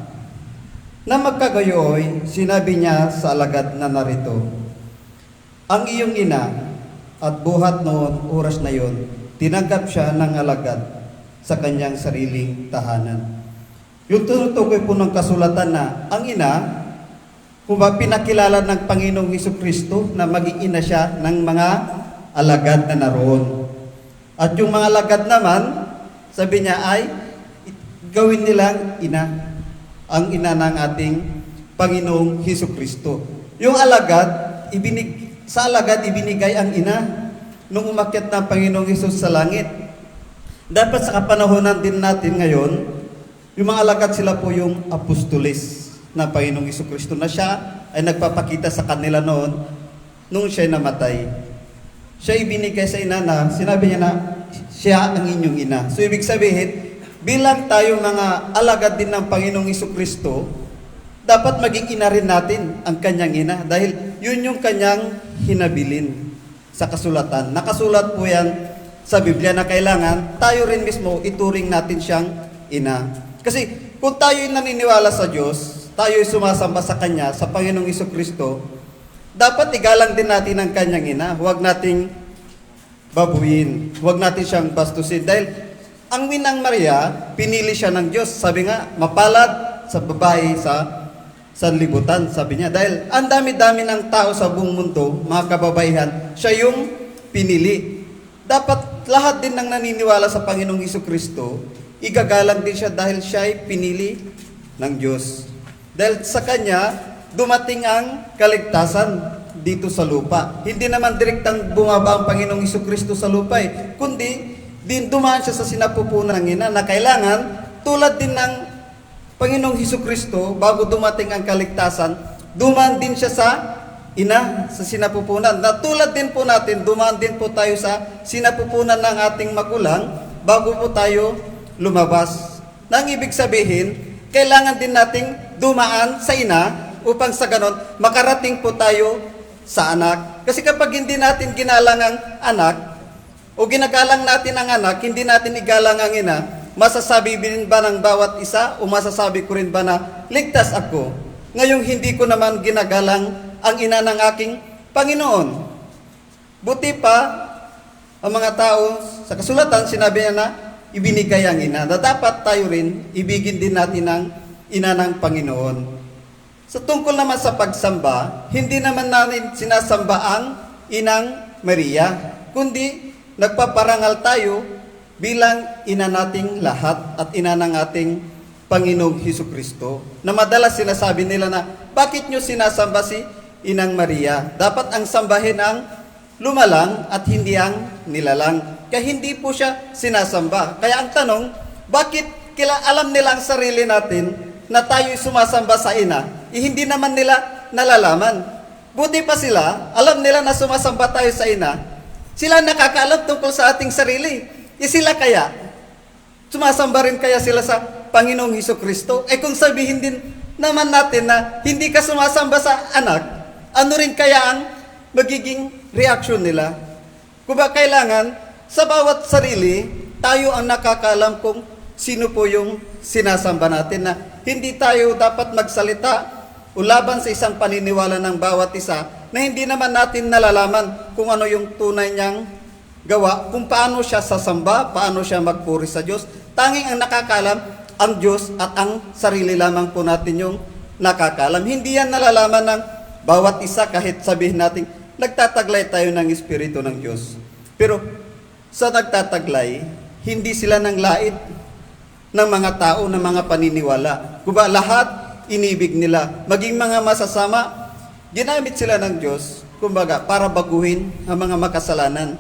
Na magkagayoy, sinabi niya sa alagad na narito, "Ang iyong ina." At buhat noon, oras na yon, tinanggap siya ng alagad sa kanyang sariling tahanan. Yung tunutukoy po ng kasulatan na ang ina, kung ba pinakilala ng Panginoong Hesukristo na maging ina siya ng mga alagad na naroon. At yung mga alagad naman, sabi niya ay gawin nilang ina, ang ina ng ating Panginoong Hesukristo. Yung alagad, sa alagad ibinigay ang ina nung umakyat ng Panginoong Hesus sa langit. Dapat sa kapanahonan din natin ngayon, yung mga alagad sila po yung apostolis na Panginoong Hesukristo na siya ay nagpapakita sa kanila noon nung siya namatay. Siya ibinigay sa ina na sinabi niya na siya ang inyong ina. So ibig sabihin, bilang tayong mga alagad din ng Panginoong Hesukristo, dapat maging ina rin natin ang kanyang ina dahil yun yung kanyang hinabilin sa kasulatan. Nakasulat po yan sa Biblia na kailangan tayo rin mismo ituring natin siyang ina. Kasi kung tayo ay naniniwala sa Diyos, tayo ay sumasamba sa Kanya, sa Panginoong Hesukristo, dapat igalang din natin ang Kanyang ina. Huwag nating babuin. Huwag natin siyang bastusin. Dahil ang Minang Maria, pinili siya ng Diyos. Sabi nga, mapalad sa babae sa sanlibutan, sabi niya. Dahil ang dami-dami ng tao sa buong mundo, mga kababaihan, siya yung pinili. Dapat lahat din ng naniniwala sa Panginoong Hesukristo, igagalang din siya dahil siya ay pinili ng Diyos. Dahil sa Kanya, dumating ang kaligtasan dito sa lupa. Hindi naman direktang bumaba ang Panginoong Hesukristo sa lupa kundi din dumaan siya sa sinapupunan ng ina na kailangan tulad din ng Panginoong Hesukristo bago dumating ang kaligtasan, dumaan din siya sa ina, sa sinapupunan. Na tulad din po natin, dumaan din po tayo sa sinapupunan ng ating magulang bago po tayo lumabas. Nang ibig sabihin, kailangan din nating dumaan sa ina upang sa ganon makarating po tayo sa anak. Kasi kapag hindi natin ginalang ang anak o ginagalang natin ang anak, hindi natin igalang ang ina, masasabi din ba ng bawat isa o masasabi ko rin ba na ligtas ako? Ngayong hindi ko naman ginagalang ang ina ng aking Panginoon. Buti pa ang mga tao sa kasulatan sinabi niya na ibinigay ang ina, na dapat tayo rin ibigin din natin ang ina ng Panginoon. Sa tungkol naman sa pagsamba, hindi naman natin sinasamba ang inang Maria, kundi nagpaparangal tayo bilang ina nating lahat at ina ng ating Panginoong Hesukristo. Na madalas sinasabi nila na, bakit nyo sinasamba si Inang Maria? Dapat ang sambahin ang lumalang at hindi ang nilalang. Kaya hindi po siya sinasamba. Kaya ang tanong, bakit alam nila ang sarili natin na tayo'y sumasamba sa ina? Hindi naman nila nalalaman. Buti pa sila, alam nila na sumasamba tayo sa ina. Sila nakakaalam tungkol sa ating sarili. Sila kaya, sumasamba rin kaya sila sa Panginoong Hesukristo? Kung sabihin din naman natin na hindi ka sumasamba sa anak, ano rin kaya ang magiging reaksyon nila? Kung ba kailangan, sa bawat sarili, tayo ang nakakaalam kung sino po yung sinasamba natin, na hindi tayo dapat magsalita o laban sa isang paniniwala ng bawat isa na hindi naman natin nalalaman kung ano yung tunay niyang gawa, kung paano siya sasamba, paano siya magpuri sa Diyos. Tanging ang nakakaalam, ang Diyos at ang sarili lamang po natin yung nakakaalam. Hindi yan nalalaman ng bawat isa kahit sabihin natin, nagtataglay tayo ng Espiritu ng Diyos. Pero sa nagtataglay, hindi sila nang lait ng mga tao, ng mga paniniwala. Kuba lahat inibig nila, maging mga masasama, ginamit sila ng Diyos, kumbaga, para baguhin ang mga makasalanan.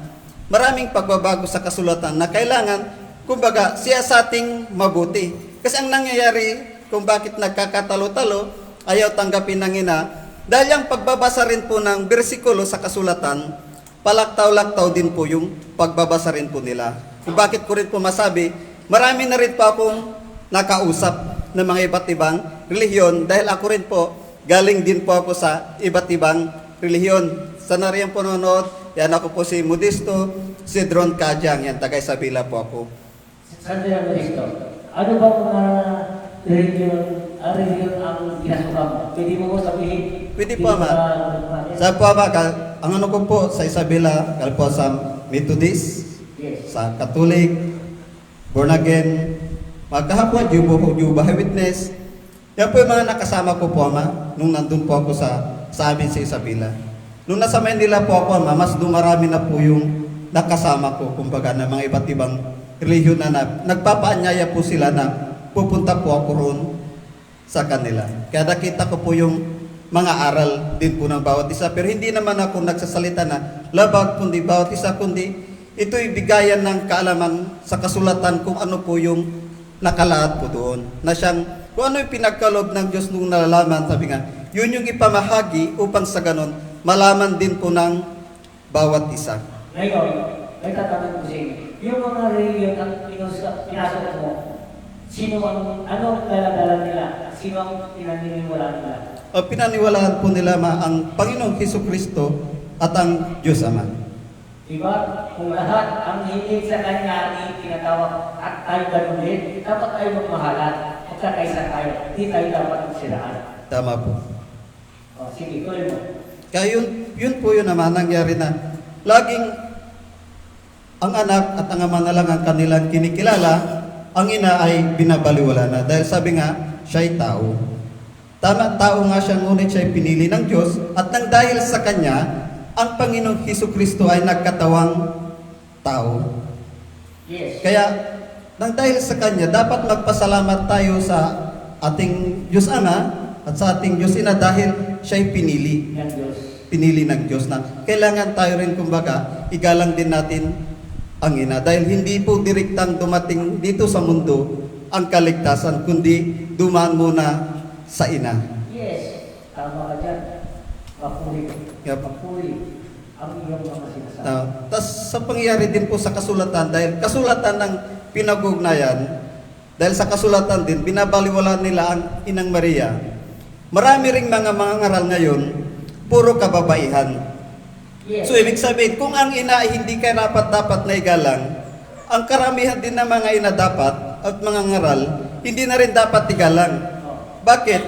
Maraming pagbabago sa kasulatan na kailangan, kumbaga, siya sa ating mabuti. Kasi ang nangyayari, kung bakit nagkakatalo-talo, ayaw tanggapin ng ina, dahil ang pagbabasa rin po ng bersikulo sa kasulatan, palaktaw-laktaw din po yung pagbabasa rin po nila. Kung bakit ko rin po masabi, marami na rin po akong nakausap ng mga iba't ibang relihiyon dahil ako rin po, galing din po ako sa iba't ibang relihiyon. Sa nariyan po nanonood, yan ako po si Modesto Cedron Kajang, yan taga Isabela po ako. Sandali lang dito. Ano ba mga religion ang ginasuka mo? Pwede mo sabihin? Pwede po, Ama. Sa po, Ama, ang ano ko po sa Isabela, po sa Methodist, Yes. sa Catholic, Born Again, magkahapon, Jehovah's Witness. Yan po yung mga nakasama ko po, Ama, nung nandun po ako sa amin sa Isabela. Nung nasa Manila po ako, Ama, mas dumarami na po yung nakasama ko, kumbaga, na mga iba't ibang relihiyon na nagpapaanyaya po sila na pupunta po ako roon sa kanila. Kaya nakita ko po yung mga aral din po ng bawat isa. Pero hindi naman ako nagsasalita na labag kundi bawat isa, kundi ito'y bigayan ng kaalaman sa kasulatan kung ano po yung nakalaat po doon. Na siyang, kung ano yung pinagkalob ng Diyos nung nalalaman, sabi nga, yun yung ipamahagi upang sa ganon, malaman din po ng bawat isa. Ngayon, may tatanong ko sa inyo. Yung mga religion ang pinasok mo, sino ang, ano ang dala-dala nila? Sino ang pinaniniwala nila? O pinaniwalaan po nila ang Panginoong Hesukristo at ang Diyos Ama. Diba? Kung lahat ang hilig sa Kanya ay tinatawag at tayo ganun din, dapat tayo magmahalan at kakaisa tayo. Hindi tayo dapat magsiraan. Tama po. O, sige, tuloy mo. Kaya yun po yun naman nangyari na laging ang anak at ang ama na lang ang kanilang kinikilala, ang ina ay binabaliwala na. Dahil sabi nga, siya'y tao. Tama, tao nga siya, ngunit siya'y pinili ng Diyos, at nang dahil sa Kanya, ang Panginoong Hesukristo ay nagkatawang tao. Yes. Kaya, nang dahil sa Kanya, dapat magpasalamat tayo sa ating Diyos Ama at sa ating Diyos Ina dahil siya'y pinili. Yan Diyos. Pinili ng Diyos na kailangan tayo rin, kumbaga, igalang din natin ang Ina. Dahil hindi po direktang dumating dito sa mundo ang kaligtasan, kundi dumaan muna sa Ina. Yes. Tama ka dyan. Papuri. Yep. Papuri. Ang iyong mga sinasabi. Tapos sa pangyayari din po sa kasulatan, dahil kasulatan ng pinag-ugnayan, dahil sa kasulatan din, binabaliwala nila ang Inang Maria. Marami ring mga ngaral ngayon, puro kababaihan. Yes. So ibig sabihin, kung ang ina ay hindi karapat-dapat na igalang, ang karamihan din ng mga ina dapat at mga ngaral, hindi na rin dapat igalang. Bakit?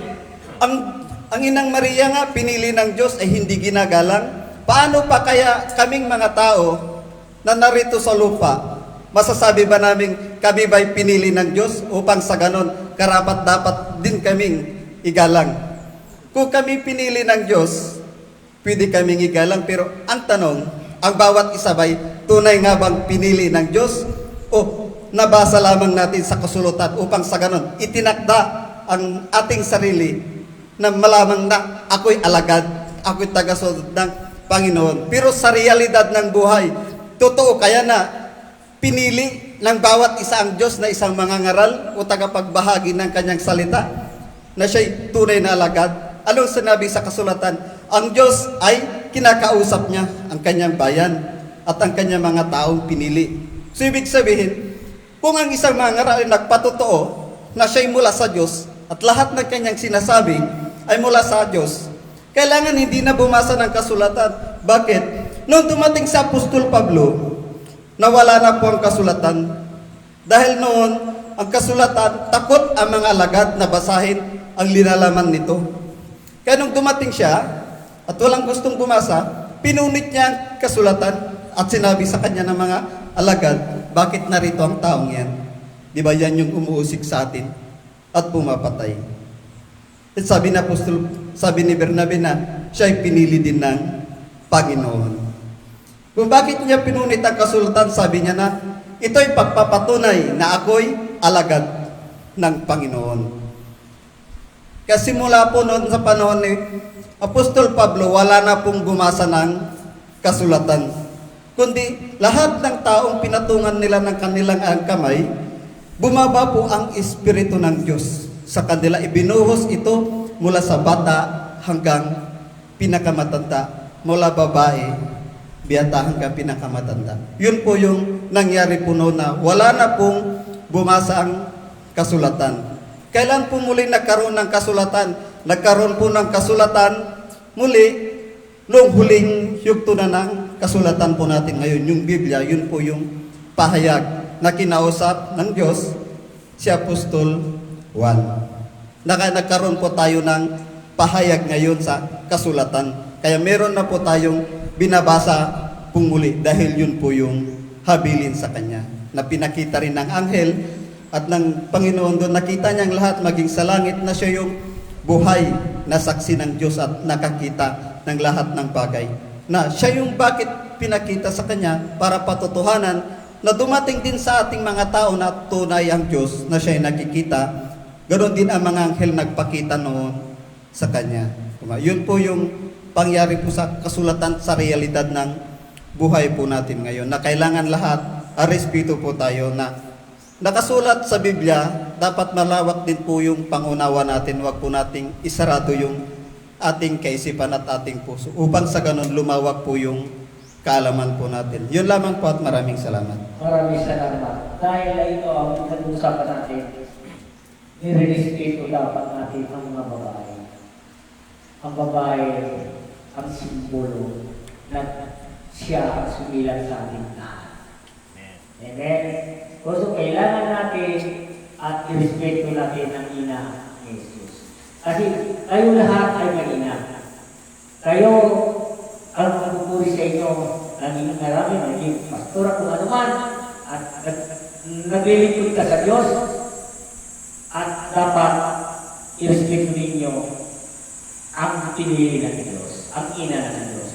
Ang Inang Maria nga, pinili ng Diyos ay hindi ginagalang. Paano pa kaya kaming mga tao na narito sa lupa, masasabi ba namin kami ba'y pinili ng Diyos upang sa ganon karapat-dapat din kaming igalang? Kung kami pinili ng Diyos, pwede kaming igalang. Pero ang tanong, ang bawat isa ba'y tunay nga bang pinili ng Diyos? O nabasa lamang natin sa kasulatan upang sa ganon itinakda ang ating sarili na malamang na ako'y alagad, ako'y tagasunod ng Panginoon. Pero sa realidad ng buhay, totoo kaya na pinili ng bawat isa ang Diyos na isang mangangaral o tagapagbahagi ng kanyang salita na siya'y tunay na alagad? Anong sinabi sa kasulatan? Ang Diyos ay kinakausap niya ang kanyang bayan at ang kanyang mga taong pinili. So ibig sabihin, kung ang isang mangangaral ay nagpatotoo na siya'y mula sa Diyos at lahat ng kanyang sinasabi ay mula sa Diyos, kailangan hindi na bumasa ng kasulatan. Bakit? Noong dumating sa Apostol Pablo, nawala na po ang kasulatan. Dahil noon, ang kasulatan, takot ang mga alagad na basahin ang linalaman nito. Kaya nung dumating siya, at walang gustong bumasa, pinunit niya ang kasulatan at sinabi sa kanya ng mga alagad, bakit narito ang taong yan? Di ba yan yung umuusik sa atin at pumapatay? At sabi ni Bernabe na siya ay pinili din ng Panginoon. Kung bakit niya pinunit ang kasulatan, sabi niya na ito'y pagpapatunay na ako'y alagad ng Panginoon. Kasi mula po noon sa panahon ni Apostol Pablo, wala na pong bumasa ng kasulatan. Kundi lahat ng taong pinatungan nila ng kanilang kamay, bumaba po ang Espiritu ng Diyos sa kanila. Ibinuhos ito mula sa bata hanggang pinakamatanda, mula babae, biyata hanggang pinakamatanda. Yun po yung nangyari po noon na wala na pong bumasa ang kasulatan. Kailan po muli nagkaroon ng kasulatan? Nagkaroon po ng kasulatan muli noong huling yugto na ng kasulatan po natin ngayon. Yung Biblia, yun po yung pahayag na kinausap ng Diyos si Apostol Juan. Nagkaroon po tayo ng pahayag ngayon sa kasulatan. Kaya meron na po tayong binabasa pong muli dahil yun po yung habilin sa Kanya na pinakita rin ng anghel at ng Panginoon doon. Nakita niyang lahat maging sa langit na siya yung buhay na saksi ng Diyos at nakakita ng lahat ng bagay. Na siya yung bakit pinakita sa Kanya para patotohanan na dumating din sa ating mga tao na tunay ang Diyos na siya'y nakikita. Ganon din ang mga anghel nagpakita noon sa Kanya. Yun po yung pangyari po sa kasulatan sa realidad ng buhay po natin ngayon. Na kailangan lahat, respeto po tayo na nakasulat sa Biblia, dapat malawak din po yung pangunawa natin. Huwag po nating isarado yung ating kaisipan at ating puso. Upang sa ganon lumawak po yung kaalaman po natin. Yun lamang po at maraming salamat. Maraming salamat. Dahil ito ang pinag-usapan natin, nire-respeto dapat natin ang mga babae. Ang babae, ang simbolo na siya ang sumilang sa ating lahat. Amen. So, kailangan natin at irespeto natin ang ina ni Jesus. Kasi kayo lahat ay may ina. Kayo ang magpupuri sa inyo ng marami, naging pastora kung ano man, at naglilingkod ka sa Diyos, at dapat irespeto ninyo ang pinili ng Diyos, ang ina ng Diyos.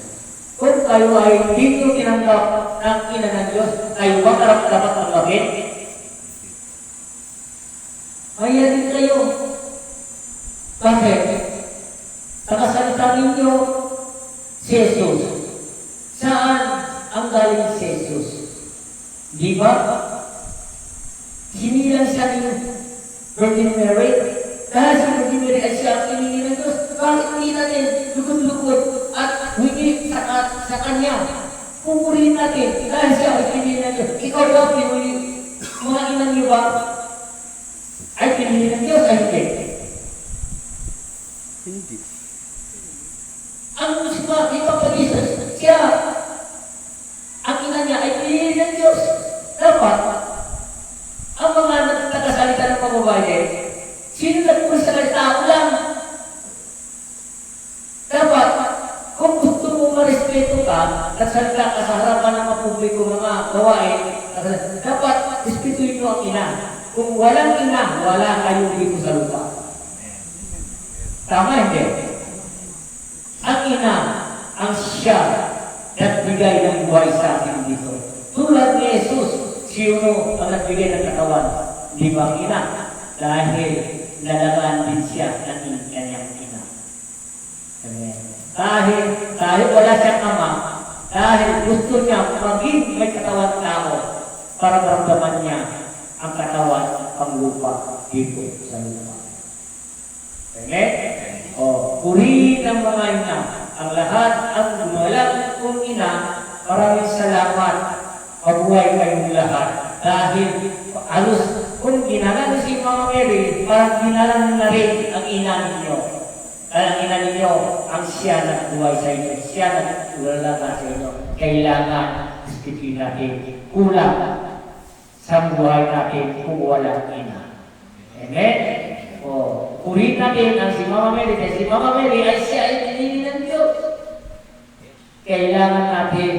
Kung kayo ay hindi nyo tinanggap ng ina ng Diyos, kayo ba dapat tanggapin? Maya din kayo. Bakit? Nakasalita ninyo si Jesus. Saan ang galing si Jesus? Di ba? Sinilang siya ni Virgin Mary. Dahil si Virgin Mary ay siya ang pinili ng Diyos. Bakit hindi natin lukod-lukod at hindi sa Kanya? Pupurihin natin dahil siya ay pinili ng Diyos. Ikaw ba pinili? Mga inang niyo ba ay pinili ng Diyos ay hindi? Hindi. Ang ipapag-Jesus, siya, ang ina niya ay pinili ng Diyos. Dapat, ang mga nagkakasalita ng pagbabae, sino nagpuri sa tao lang? Dapat, kung gusto mo marespeto ka, nagsalita ka sa harapan ng mga publiko, mga gawain, dapat respetuhin mo ang ina. Kung walang ina, wala kayo dito sa lupa. Tama hindi? Ang ina, ang siya, nagbigay ng buhay sa atin dito. Tulad ni Jesus, sino ang nagbigay ng katawan? Di ba ang ina? Dahil nalagaan din siya ng kanyang ina. Amen. Dahil wala siyang ama, dahil gusto niya maging may katawan tao para maramdaman niya ang katawan ang lupa dito sa lupa. Amen? O, purihin ng mga ina, ang lahat ang gumalang kong ina, maraming salamat, mabuhay kayong lahat. Dahil alos, kung ginalan si Mama Mary, parang ginalan na rin ang ina ninyo. Dahil ang ina ninyo, ang siya nagbuhay sa inyo, siya nagtulalaga sa inyo. Kailangan ispitihin natin, kulang sa buhay natin kung walang ina. Amen? O, purihin natin ang si Mama Mary. Dahil si Mama Mary ay siya ay pinili ng Diyos. Kailangan natin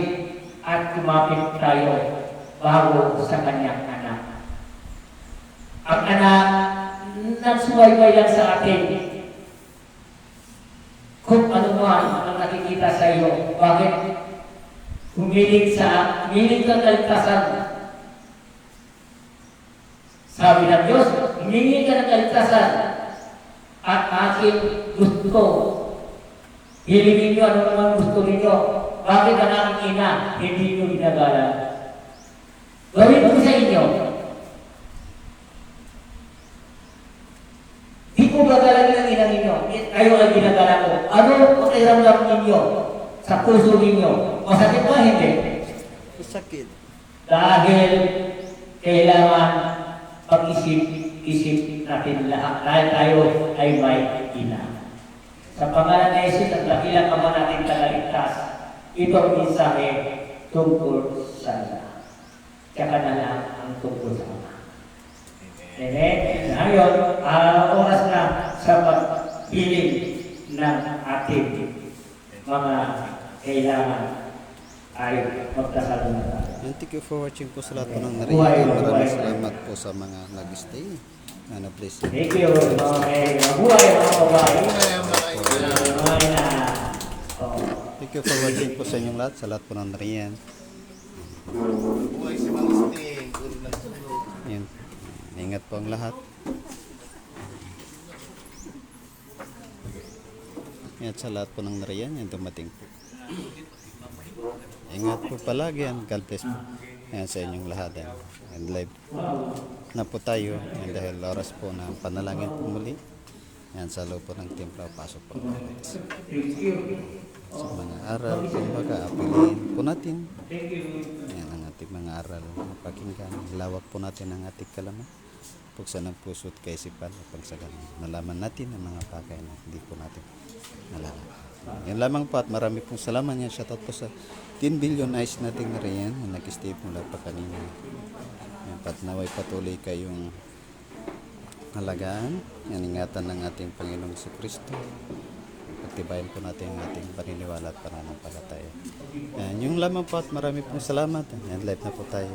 at kumapit tayo bago sa kanyang anak. Ang anak, nagsuwaybay lang sa atin. Kung ano man ang nakikita sa iyo, bakit? Humiling kang kaligtasan. Sabi ng Diyos, humingi ka ng kaligtasan at aking gusto. Hilingin niyo ano naman gusto ninyo. Bakit ang aking ina, hindi niyo ginagalang? Gawin ko sa inyo. Di ko gagalang ng ina ninyo. Kayo ay ginagalang ko. Ano pakiramdam ninyo sa puso ninyo? Masakit ba? Hindi. Sakit. Dahil kailangan pag-isip natin lahat dahil tayo ay may ina. Sa pangalan ni Jesus at dakilang Ama natin tagaligtas, itong mensahe tungkol sa ina. Tsaka na lang ang tungkol sa Ama. Amen? Ngayon, oras na sa pagpiling ng ating mga kailangan ay magkasalo na tayo. And thank you for watching po sa lahat po ng nariyan. Maraming salamat po sa mga nag-stay. Ano, please. Thank you. Okay. Mabuhay mga babae. Mabuhay na. Thank you for watching po sa inyong lahat. Sa lahat po ng nariyan. Buhay si Mang Sting. Yan. Ingat po ang lahat. Yan sa lahat po ng nariyan. Yan dumating po. Ingat po palagi yan. God bless po. Yan sa inyong lahat. And live na po tayo. And dahil oras po na panalangin po muli. Yan sa loob po ng templo. Pasok po. Sa mga aral, kumbaga, apiliin po natin. Yan ang ating mga aral na pakinggan. Lawak po natin ang ating kalaman. Pagsa ng puso at kaisipan at pagsagan. Nalaman natin ang mga bagay na hindi po natin nalaman. Yan lamang po at marami pong salamat yan. Shoutout po sa 10 billion eyes natin na rin na nag-stay mula pa kanina. Yan, pat naway patuloy kayong halagaan. Yan, ingatan ng ating Panginoong Kristo. Pagtibayan po natin ang ating paniniwala at pananampalataya. Yan, yung lamang po at marami pong salamat. Yan, live na po tayo.